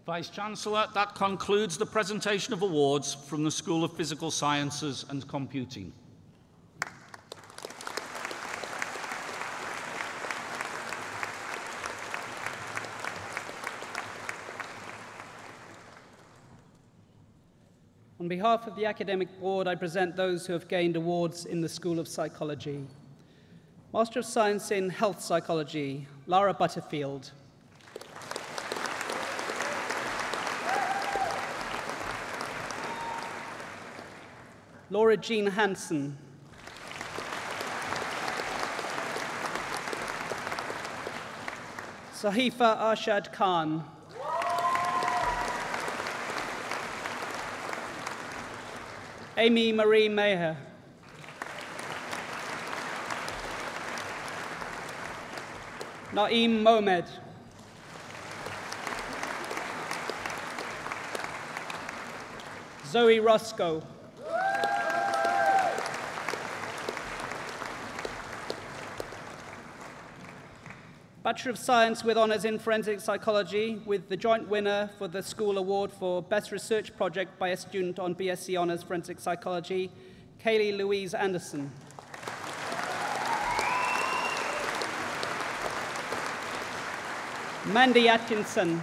Vice-Chancellor, that concludes the presentation of awards from the School of Physical Sciences and Computing. On behalf of the Academic Board, I present those who have gained awards in the School of Psychology. Master of Science in Health Psychology, Lara Butterfield. Laura Jean Hansen. Sahifa Arshad Khan. Amy Marie Maher. Naeem Mohamed. Zoe Roscoe. Bachelor of Science with Honours in Forensic Psychology, with the joint winner for the School Award for Best Research Project by a student on BSc Honours Forensic Psychology, Kaylee Louise Anderson. Mandy Atkinson.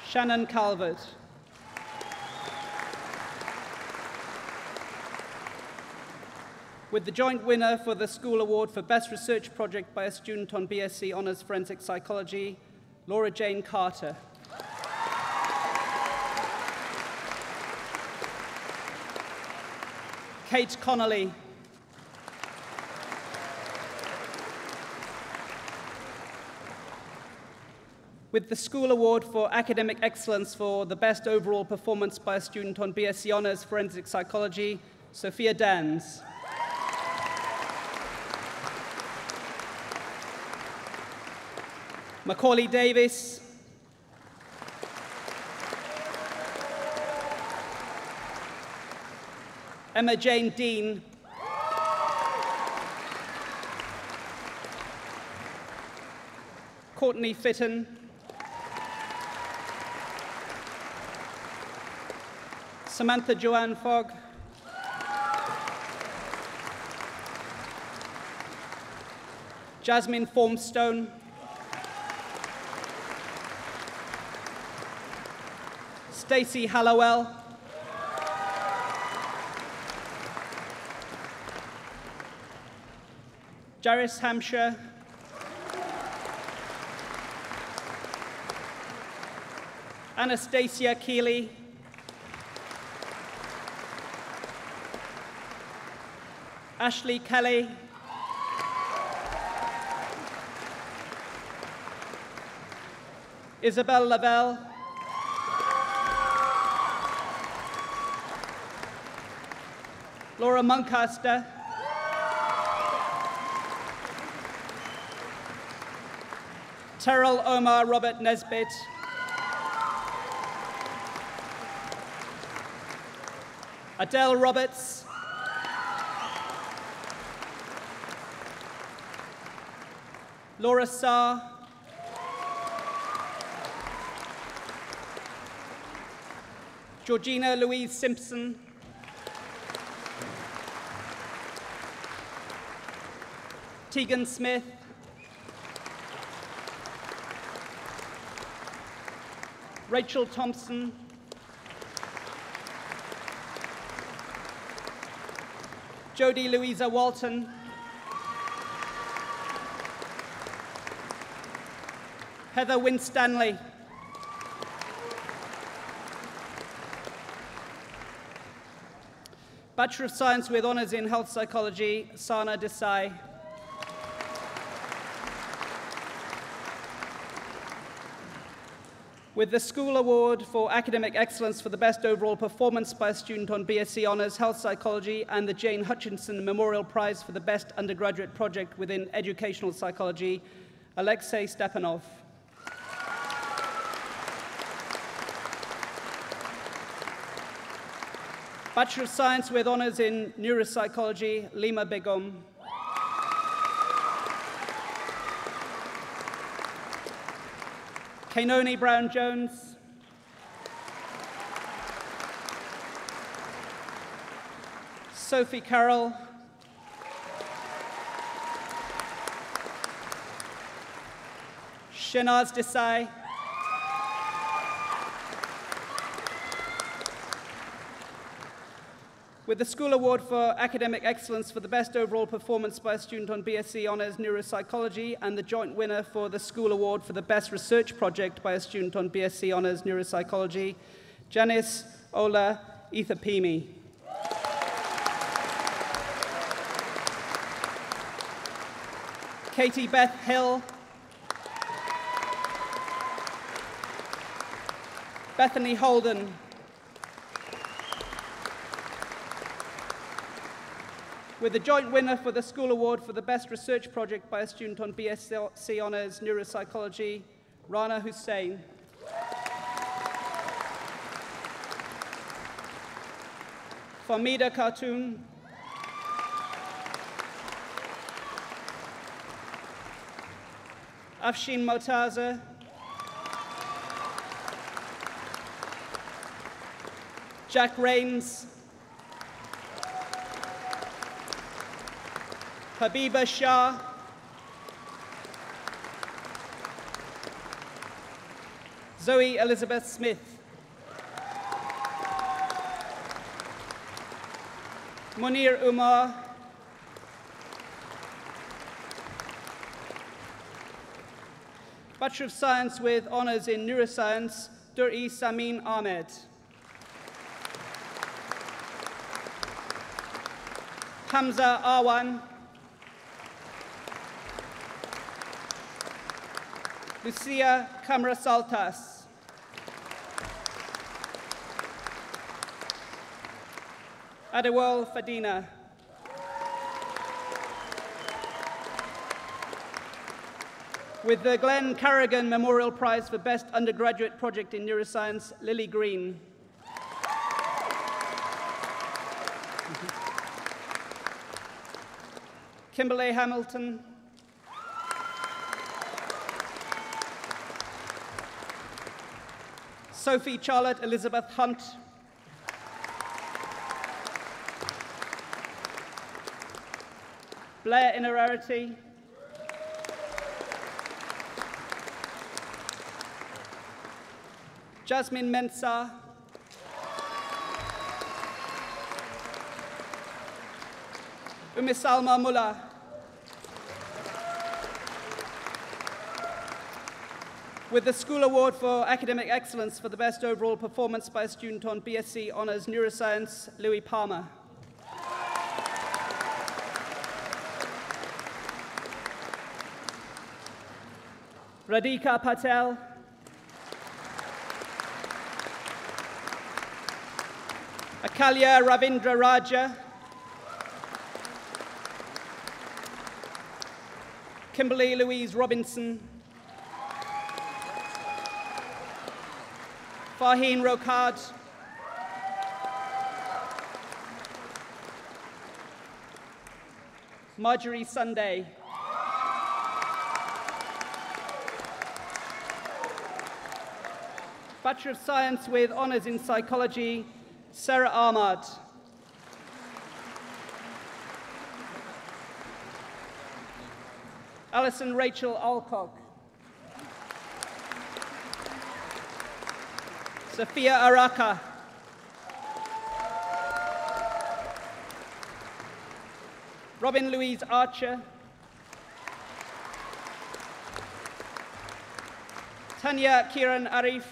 Shannon Calvert. With the joint winner for the School Award for Best Research Project by a student on BSc Honours Forensic Psychology, Laura Jane Carter. Kate Connolly. With the School Award for Academic Excellence for the Best Overall Performance by a student on BSc Honours Forensic Psychology, Sophia Dans. Macaulay Davis. Emma Jane Dean. Courtney Fitton. Samantha Joanne Fogg. Jasmine Formstone. Stacey Hallowell. Jaris Hampshire. Anastasia Keeley. Ashley Kelly. Isabel Lavelle. Laura Muncaster. Terrell Omar Robert Nesbitt. Adele Roberts. Laura Sarr. Georgina Louise Simpson. Tegan Smith. Rachel Thompson. Jodie Louisa Walton. Heather Winstanley. Bachelor of Science with Honours in Health Psychology, Sana Desai. With the School Award for Academic Excellence for the Best Overall Performance by a student on BSc Honours Health Psychology and the Jane Hutchinson Memorial Prize for the Best Undergraduate Project within Educational Psychology, Alexei Stepanov. Bachelor of Science with Honours in Neuropsychology, Lima Begum. Kainoni Brown-Jones. Sophie Carroll. Shanaz Desai. With the School Award for Academic Excellence for the Best Overall Performance by a student on BSc Honours Neuropsychology and the joint winner for the School Award for the Best Research Project by a student on BSc Honours Neuropsychology, Janice Ola Ethapimi. Katie Beth Hill. Bethany Holden. With the joint winner for the School Award for the Best Research Project by a student on BSc Honours Neuropsychology, Rana Hussain. Famida Khartoum. Afshin Motaza. Jack Rains. Habiba Shah, Zoe Elizabeth Smith, Munir Umar, Bachelor of Science with Honours in Neuroscience, Dur'i Samin Ahmed. Hamza Awan, Lucia Kamra Saltas, Adewal Fadina, with the Glenn Carrigan Memorial Prize for Best Undergraduate Project in Neuroscience, Lily Green. Kimberly Hamilton, Sophie Charlotte Elizabeth Hunt, Blair Inerarity, Jasmine Mensah, Salma Mullah, with the School Award for Academic Excellence for the Best Overall Performance by a Student on BSc Honours Neuroscience, Louis Palmer. Radhika Patel, Akalya Ravindra Raja, Kimberly Louise Robinson, Farheen Rokad, Marjorie Sunday, Bachelor of Science with Honours in Psychology, Sarah Ahmad, Alison Rachel Alcock, Sophia Araka, Robin Louise Archer, Tanya Kiran Arif,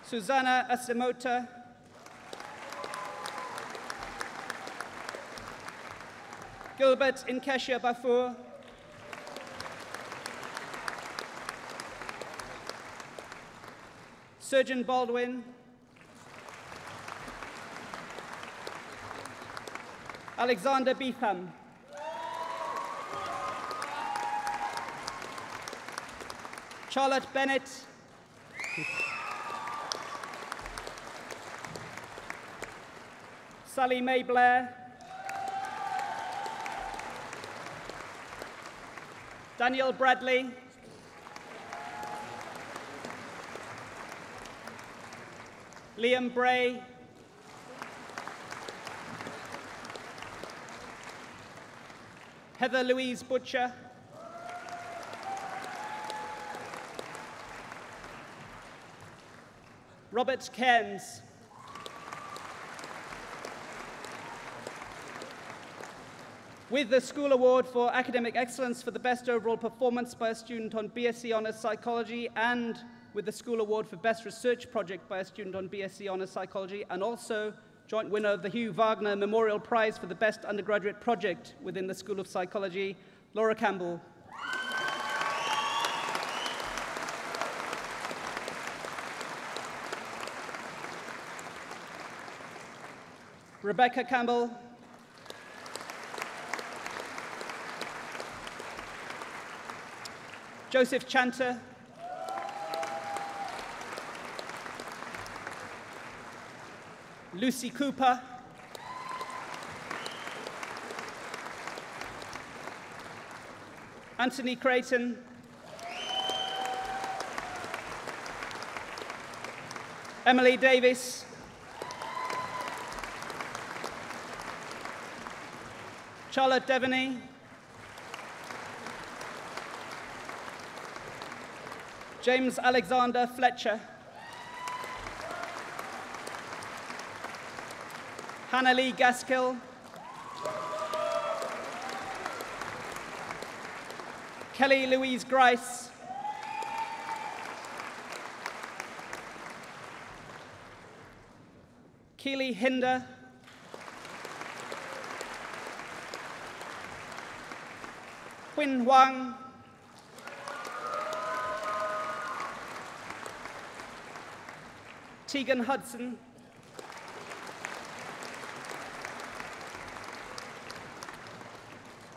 Susanna Asimota, Gilbert Inkesha Bafur, Surgeon Baldwin, Alexander Beetham, Charlotte Bennett, Sally May Blair, Daniel Bradley, Liam Bray, Heather Louise Butcher, Robert Cairns, with the School Award for Academic Excellence for the Best Overall Performance by a Student on BSc Honours Psychology, and with the School Award for Best Research Project by a Student on BSc Honours Psychology, and also joint winner of the Hugh Wagner Memorial Prize for the Best Undergraduate Project within the School of Psychology, Laura Campbell. Rebecca Campbell, Joseph Chanter, Lucy Cooper, Anthony Creighton, Emily Davis, Charlotte Devaney. James Alexander Fletcher. Hannah Lee Gaskill. Kelly Louise Grice. Keely Hinder. Huyn Huang. Tegan Hudson.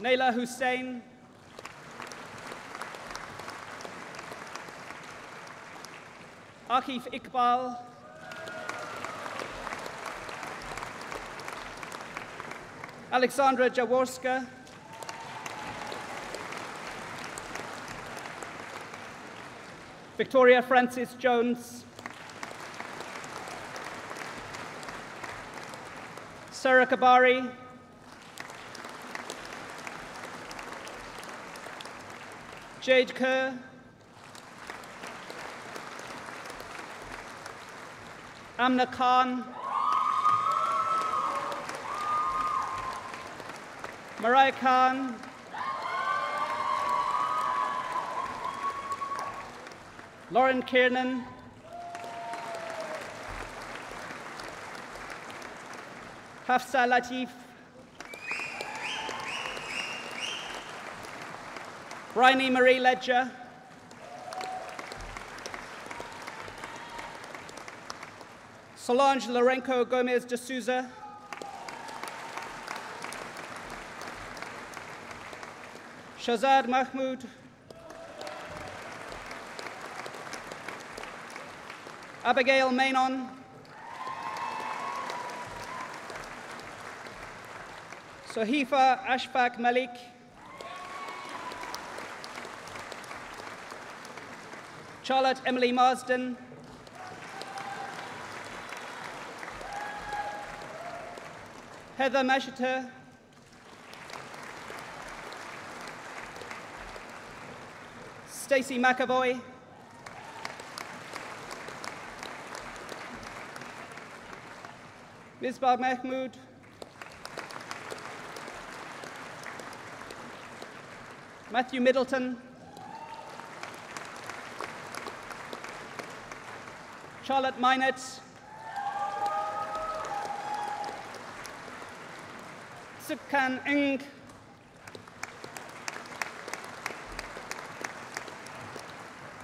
Naila Hussain. Akif Iqbal. Alexandra Jaworska. Victoria Francis Jones. Sarah Kabari. Jade Kerr. Amna Khan. Mariah Khan. Lauren Kiernan. Hafsa Latif. Bryony Marie Ledger. Solange Lorenco Gomez de Souza. Shazad Mahmood. Abigail Mainon. Sohifa Ashfaq Malik. Charlotte Emily Marsden. Heather Masheter. Stacey McAvoy. Misbah Mahmood. Matthew Middleton. Charlotte Minot. Sukhan Ng.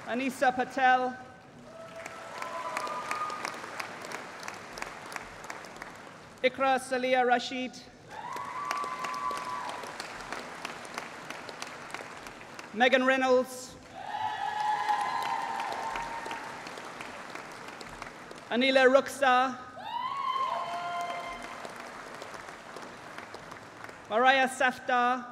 Anisa Patel. Ikra Salia Rashid. Megan Reynolds. Anila Ruksa. Mariah Safdar.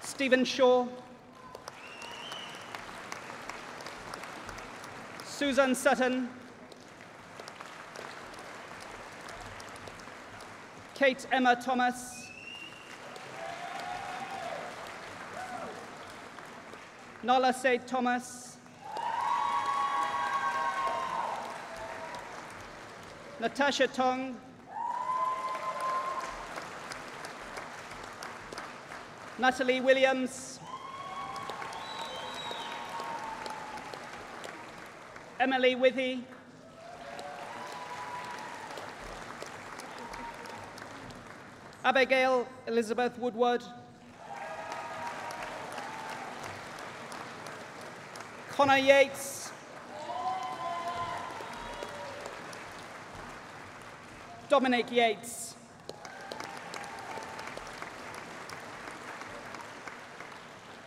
Stephen Shaw. Susan Sutton. Kate Emma Thomas. Nala Said Thomas. Natasha Tong. Natalie Williams. Emily Withy. Abigail Elizabeth Woodward. Connor Yates. Dominic Yates.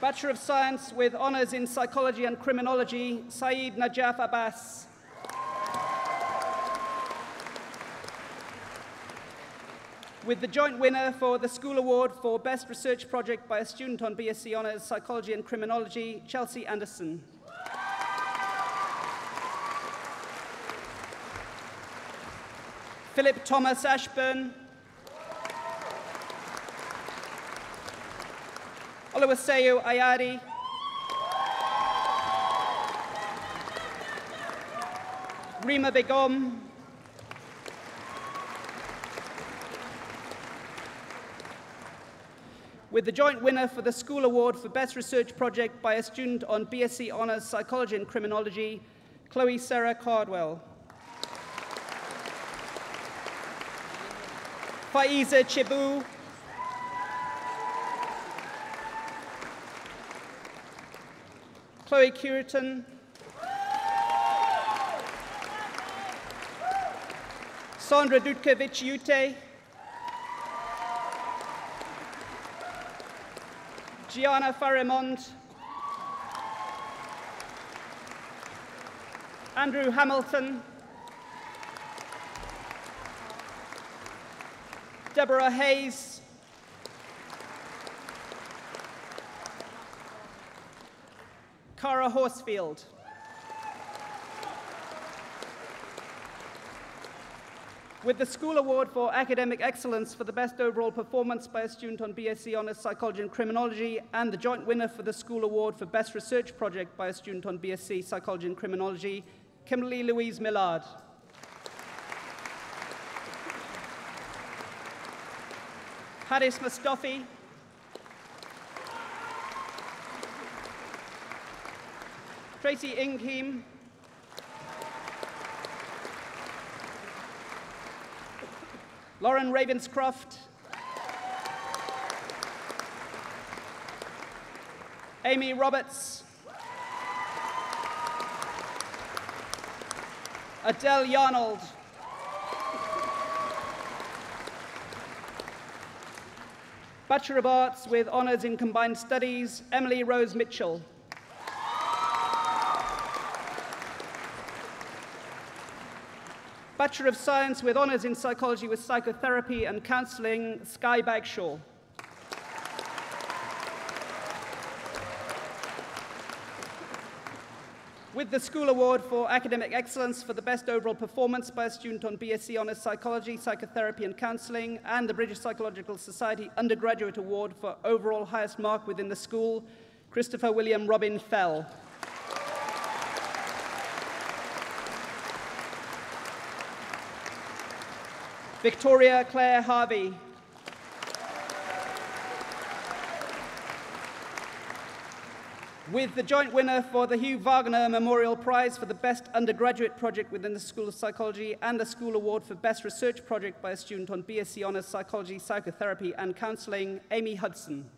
Bachelor of Science with Honours in Psychology and Criminology, Saeed Najaf Abbas. With the joint winner for the School Award for Best Research Project by a student on BSc Honours Psychology and Criminology, Chelsea Anderson. Philip Thomas Ashburn, Oluwaseyu Ayadi, Rima Begum, with the joint winner for the School Award for Best Research Project by a student on BSc Honours Psychology and Criminology, Chloe Sarah Cardwell. Faiza Chibu, Chloe Curiton, Sandra Dudkovic-Ute, Gianna Farimond, Andrew Hamilton, Deborah Hayes, Cara Horsfield, with the School Award for Academic Excellence for the Best Overall Performance by a student on BSc Honours Psychology and Criminology, and the joint winner for the School Award for Best Research Project by a student on BSc Psychology and Criminology, Kimberly Louise Millard. Hadis Mustafi, Tracy Ingheim, Lauren Ravenscroft, Amy Roberts, Adele Yarnold, Bachelor of Arts with Honours in Combined Studies, Emily Rose Mitchell. Bachelor of Science with Honours in Psychology with Psychotherapy and Counselling, Sky Bagshaw. With the School Award for Academic Excellence for the Best Overall Performance by a student on BSc Honours Psychology, Psychotherapy and Counselling, and the British Psychological Society Undergraduate Award for Overall Highest Mark within the school, Christopher William Robin Fell. Victoria Claire Harvey. With the joint winner for the Hugh Wagner Memorial Prize for the Best Undergraduate Project within the School of Psychology and the School Award for Best Research Project by a student on BSc Honours Psychology, Psychotherapy and Counselling, Amy Hudson.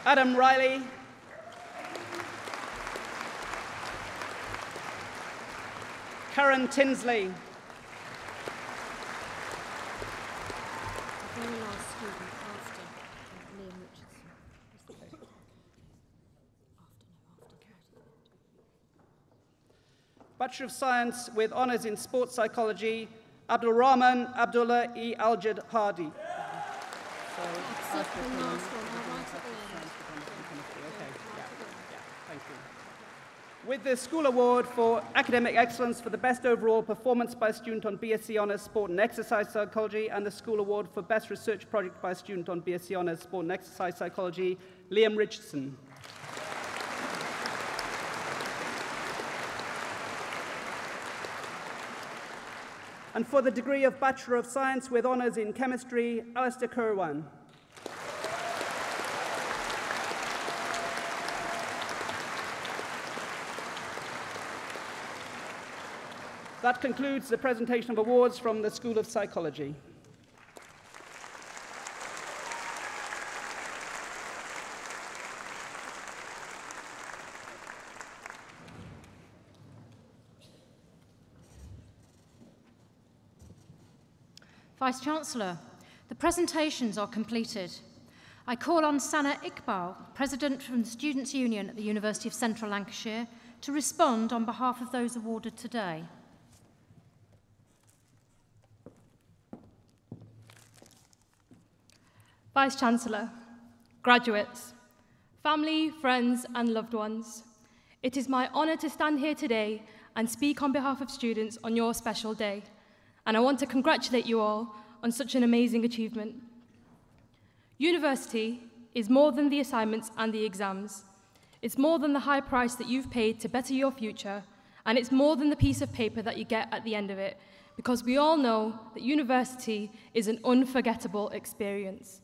Adam Riley. Karen Tinsley. Bachelor of Science with Honours in Sports Psychology, Abdul Rahman Abdullah E. Aljad Hardy. With the School Award for Academic Excellence for the Best Overall Performance by a student on BSc Honours Sport and Exercise Psychology, and the School Award for Best Research Project by a student on BSc Honours Sport and Exercise Psychology, Liam Richardson. And for the degree of Bachelor of Science with Honours in Chemistry, Alistair Kirwan. That concludes the presentation of awards from the School of Psychology. Vice-Chancellor, the presentations are completed. I call on Sana Iqbal, President from the Students' Union at the University of Central Lancashire, to respond on behalf of those awarded today. Vice-Chancellor, graduates, family, friends and loved ones, It is my honor to stand here today and speak on behalf of students on your special day, and I want to congratulate you all on such an amazing achievement. University is more than the assignments and the exams. It's more than the high price that you've paid to better your future, and it's more than the piece of paper that you get at the end of it, because we all know that university is an unforgettable experience.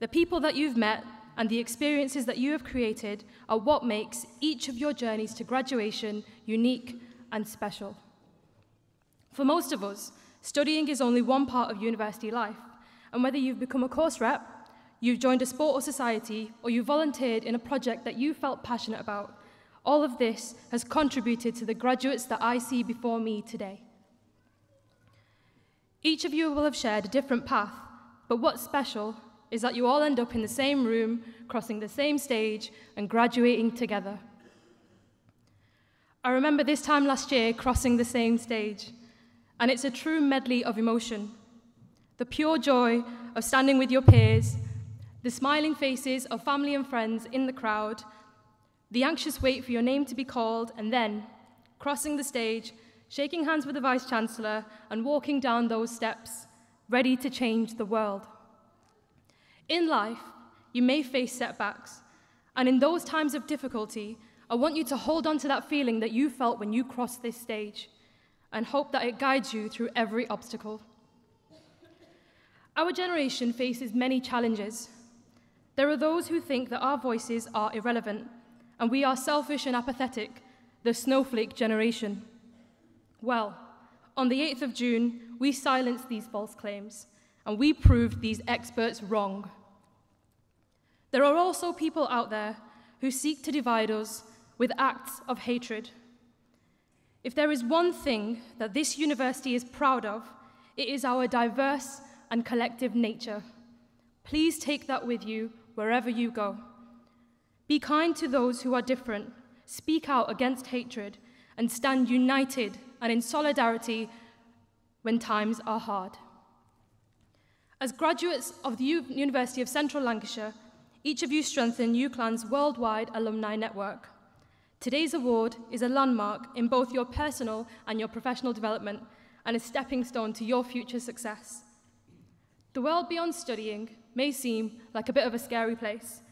The people that you've met and the experiences that you have created are what makes each of your journeys to graduation unique and special. For most of us, studying is only one part of university life, and whether you've become a course rep, you've joined a sport or society, or you volunteered in a project that you felt passionate about, all of this has contributed to the graduates that I see before me today. Each of you will have shared a different path, but what's special is that you all end up in the same room, crossing the same stage, and graduating together. I remember this time last year crossing the same stage, and it's a true medley of emotion. The pure joy of standing with your peers, the smiling faces of family and friends in the crowd, the anxious wait for your name to be called, and then crossing the stage, shaking hands with the Vice-Chancellor, and walking down those steps, ready to change the world. In life, you may face setbacks, and in those times of difficulty, I want you to hold on to that feeling that you felt when you crossed this stage, and hope that it guides you through every obstacle. Our generation faces many challenges. There are those who think that our voices are irrelevant, and we are selfish and apathetic, the snowflake generation. Well, on the 8th of June, we silenced these false claims, and we proved these experts wrong. There are also people out there who seek to divide us with acts of hatred. If there is one thing that this university is proud of, it is our diverse and collective nature. Please take that with you wherever you go. Be kind to those who are different, speak out against hatred, and stand united and in solidarity when times are hard. As graduates of the University of Central Lancashire, each of you strengthen UCLan's worldwide alumni network. Today's award is a landmark in both your personal and your professional development, and a stepping stone to your future success. The world beyond studying may seem like a bit of a scary place,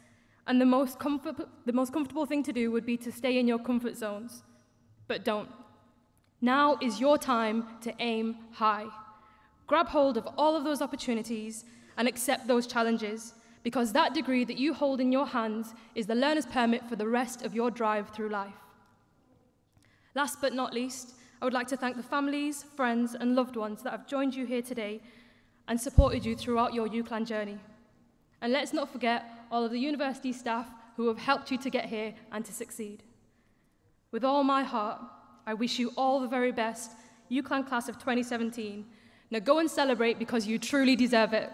and the most comfortable thing to do would be to stay in your comfort zones. But don't. Now is your time to aim high. Grab hold of all of those opportunities and accept those challenges, because that degree that you hold in your hands is the learner's permit for the rest of your drive through life. Last but not least, I would like to thank the families, friends, and loved ones that have joined you here today and supported you throughout your UCLan journey. And let's not forget all of the university staff who have helped you to get here and to succeed. With all my heart, I wish you all the very best, UCLan class of 2017. Now go and celebrate, because you truly deserve it.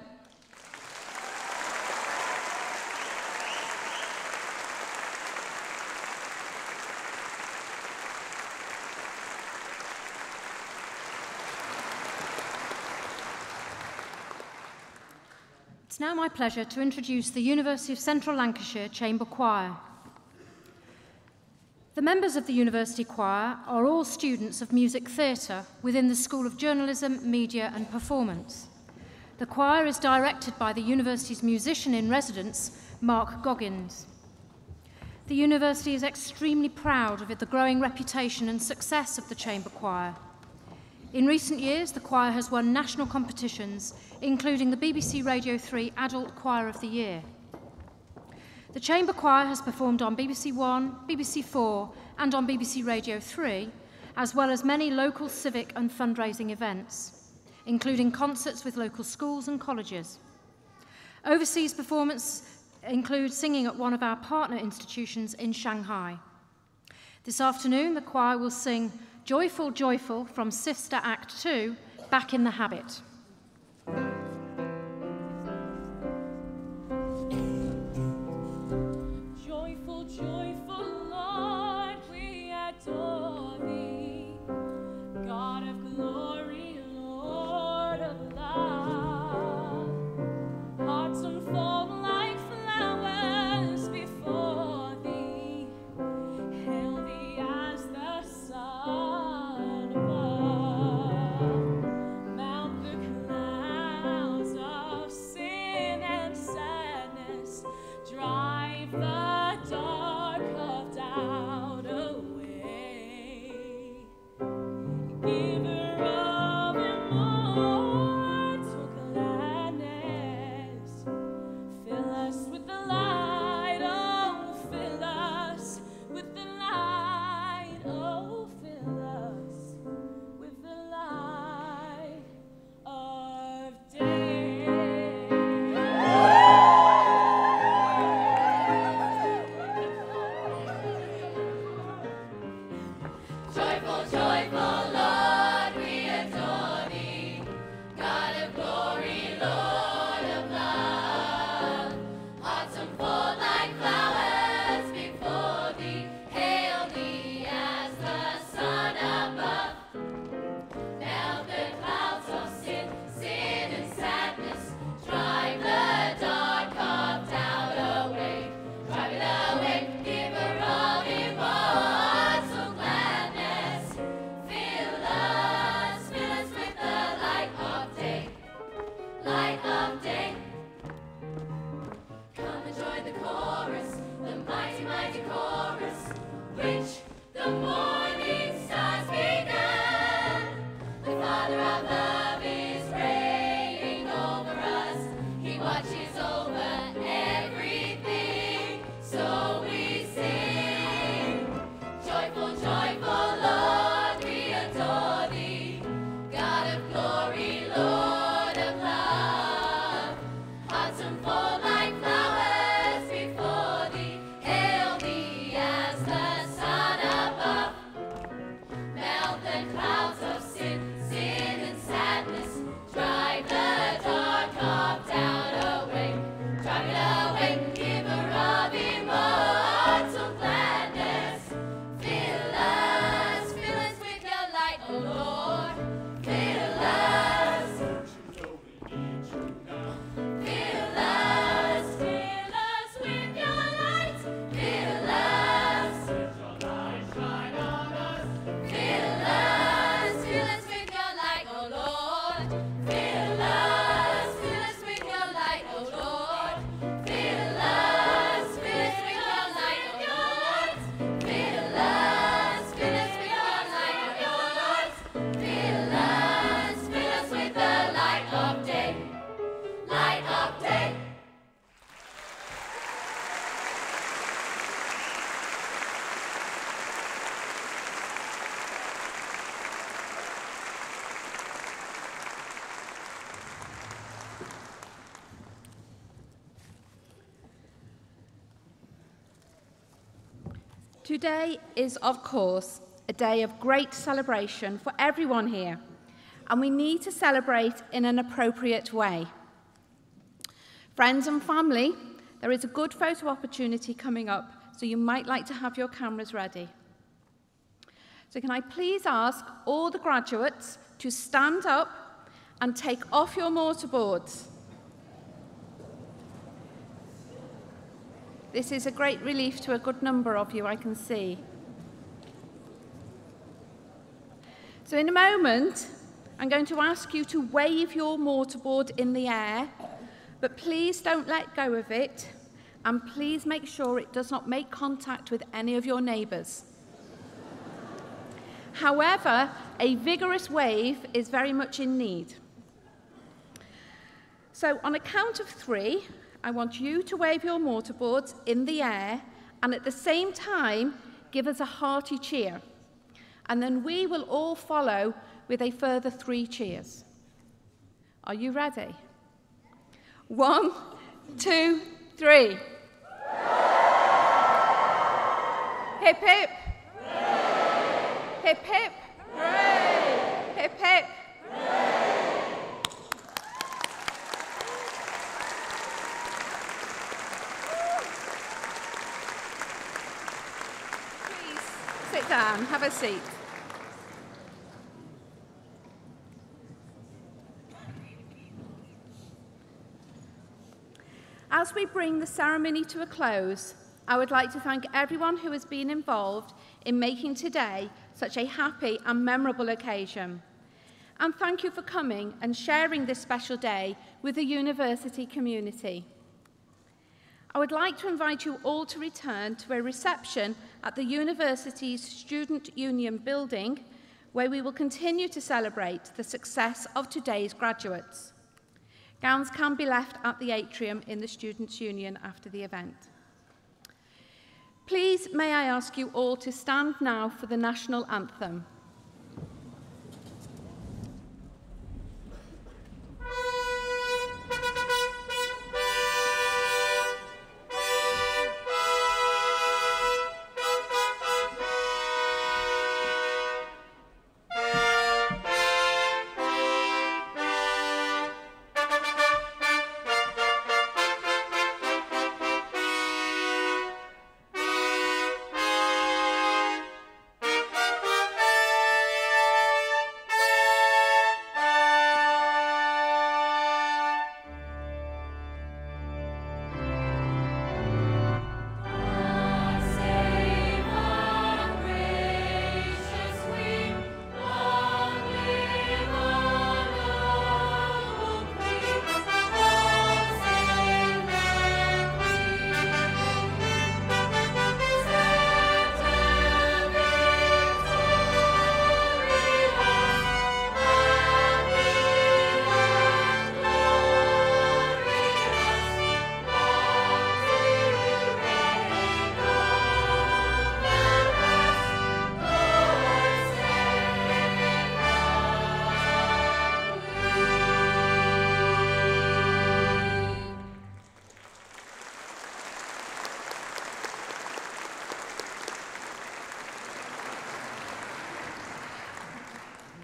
It's now my pleasure to introduce the University of Central Lancashire Chamber Choir. The members of the University Choir are all students of music theatre within the School of Journalism, Media and Performance. The choir is directed by the university's musician-in-residence, Mark Goggins. The university is extremely proud of the growing reputation and success of the Chamber Choir. In recent years, the choir has won national competitions, including the BBC Radio 3 Adult Choir of the Year. The Chamber Choir has performed on BBC One, BBC 4 and on BBC Radio 3, as well as many local civic and fundraising events, including concerts with local schools and colleges. Overseas performance includes singing at one of our partner institutions in Shanghai. This afternoon, the choir will sing Joyful, Joyful from Sister Act 2, Back in the Habit. Joyful, joyful Lord, we adore thee, God of glory, Lord of love. Hearts unfold like flowers before thee, Today is, of course, a day of great celebration for everyone here, and we need to celebrate in an appropriate way. Friends and family, there is a good photo opportunity coming up, so you might like to have your cameras ready. So can I please ask all the graduates to stand up and take off your mortarboards? This is a great relief to a good number of you, I can see. So in a moment, I'm going to ask you to wave your mortarboard in the air, but please don't let go of it, and please make sure it does not make contact with any of your neighbours. However, a vigorous wave is very much in need. So on a count of 3, I want you to wave your mortarboards in the air and at the same time give us a hearty cheer. And then we will all follow with a further 3 cheers. Are you ready? 1, 2, 3. Hip hip. Hip hip. Hip hip. Sit down, have a seat. As we bring the ceremony to a close, I would like to thank everyone who has been involved in making today such a happy and memorable occasion. And thank you for coming and sharing this special day with the university community. I would like to invite you all to return to a reception at the university's Student Union building, where we will continue to celebrate the success of today's graduates. Gowns can be left at the atrium in the Students' Union after the event. Please, may I ask you all to stand now for the national anthem.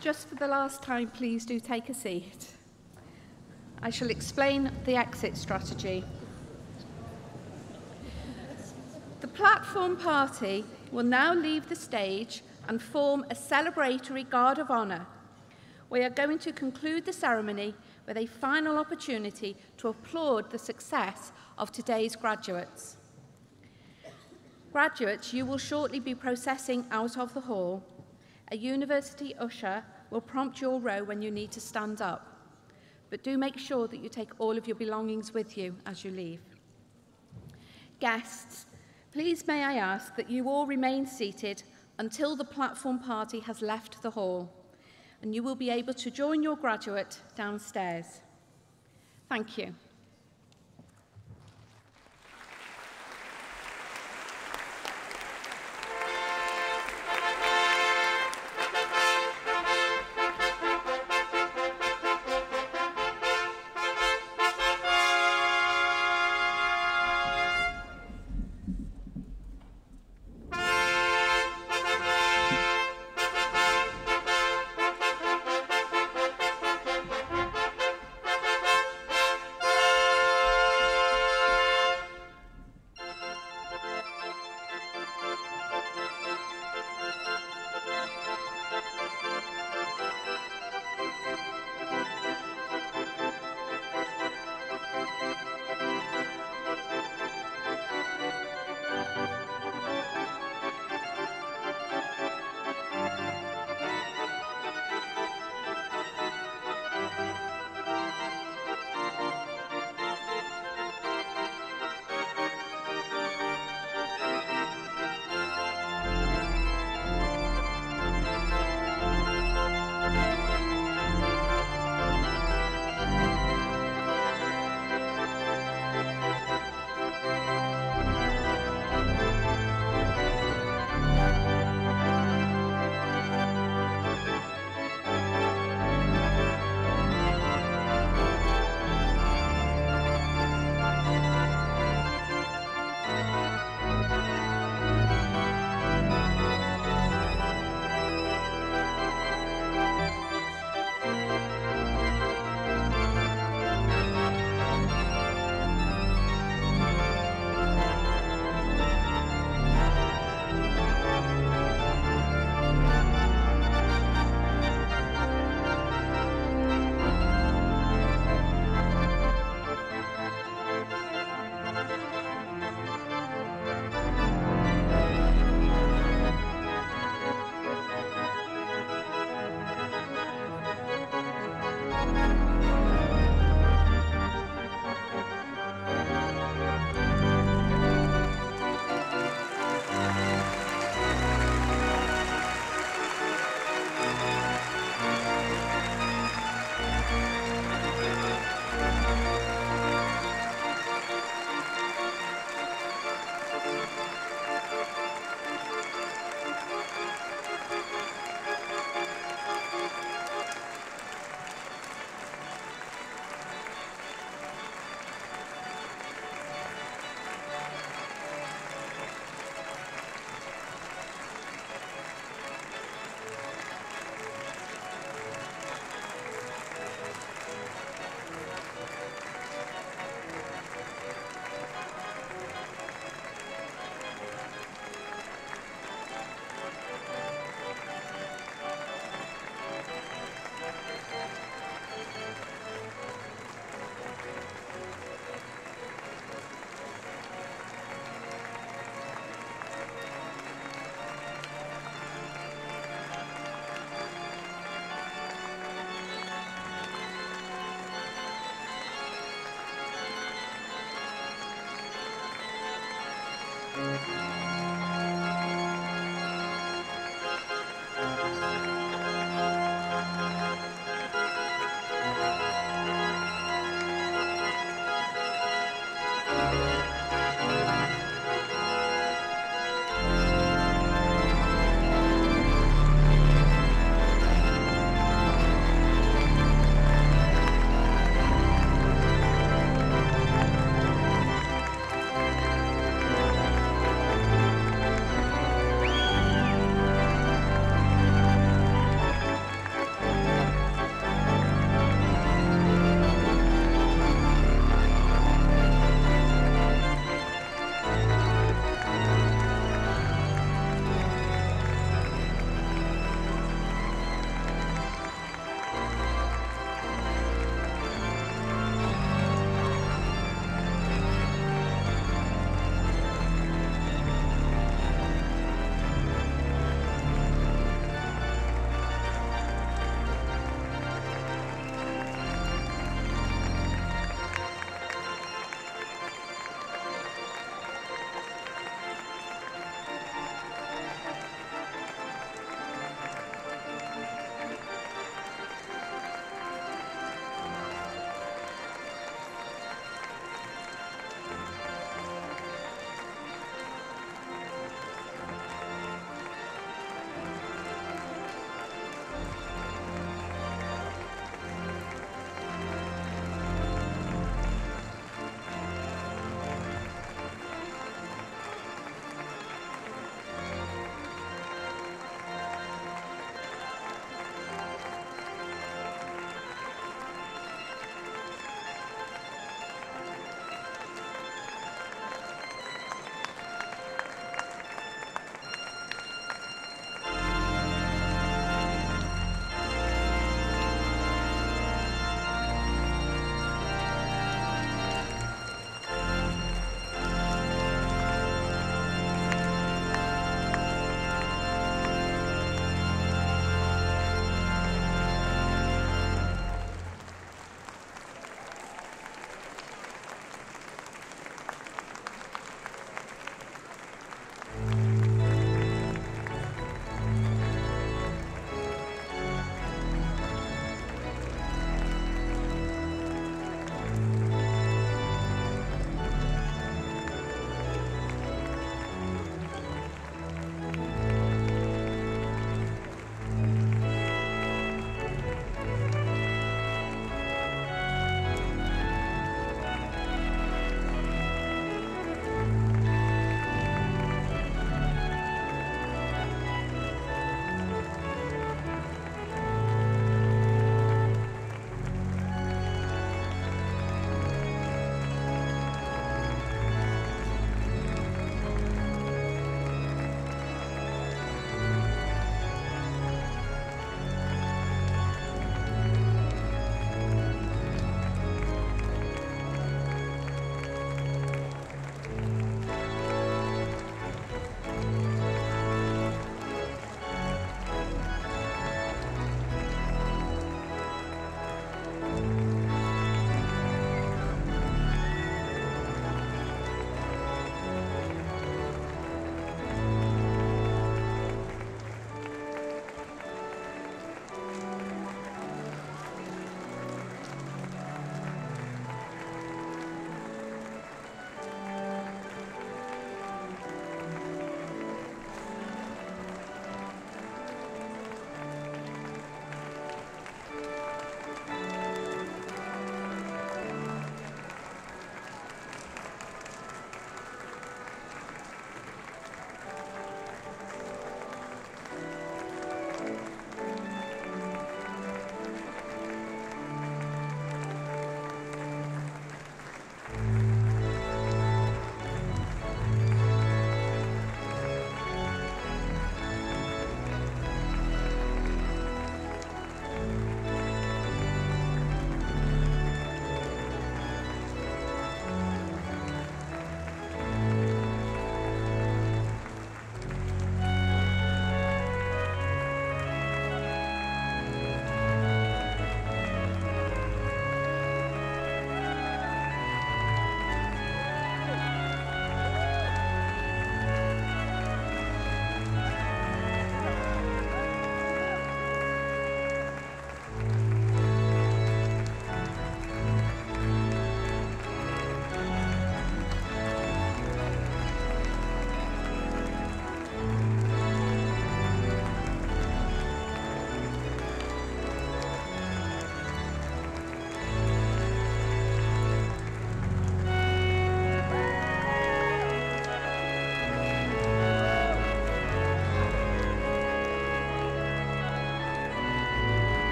Just for the last time, please do take a seat. I shall explain the exit strategy. The platform party will now leave the stage and form a celebratory guard of honour. We are going to conclude the ceremony with a final opportunity to applaud the success of today's graduates. Graduates, you will shortly be processing out of the hall. A university usher will prompt your row when you need to stand up, but do make sure that you take all of your belongings with you as you leave. Guests, please may I ask that you all remain seated until the platform party has left the hall, and you will be able to join your graduate downstairs. Thank you.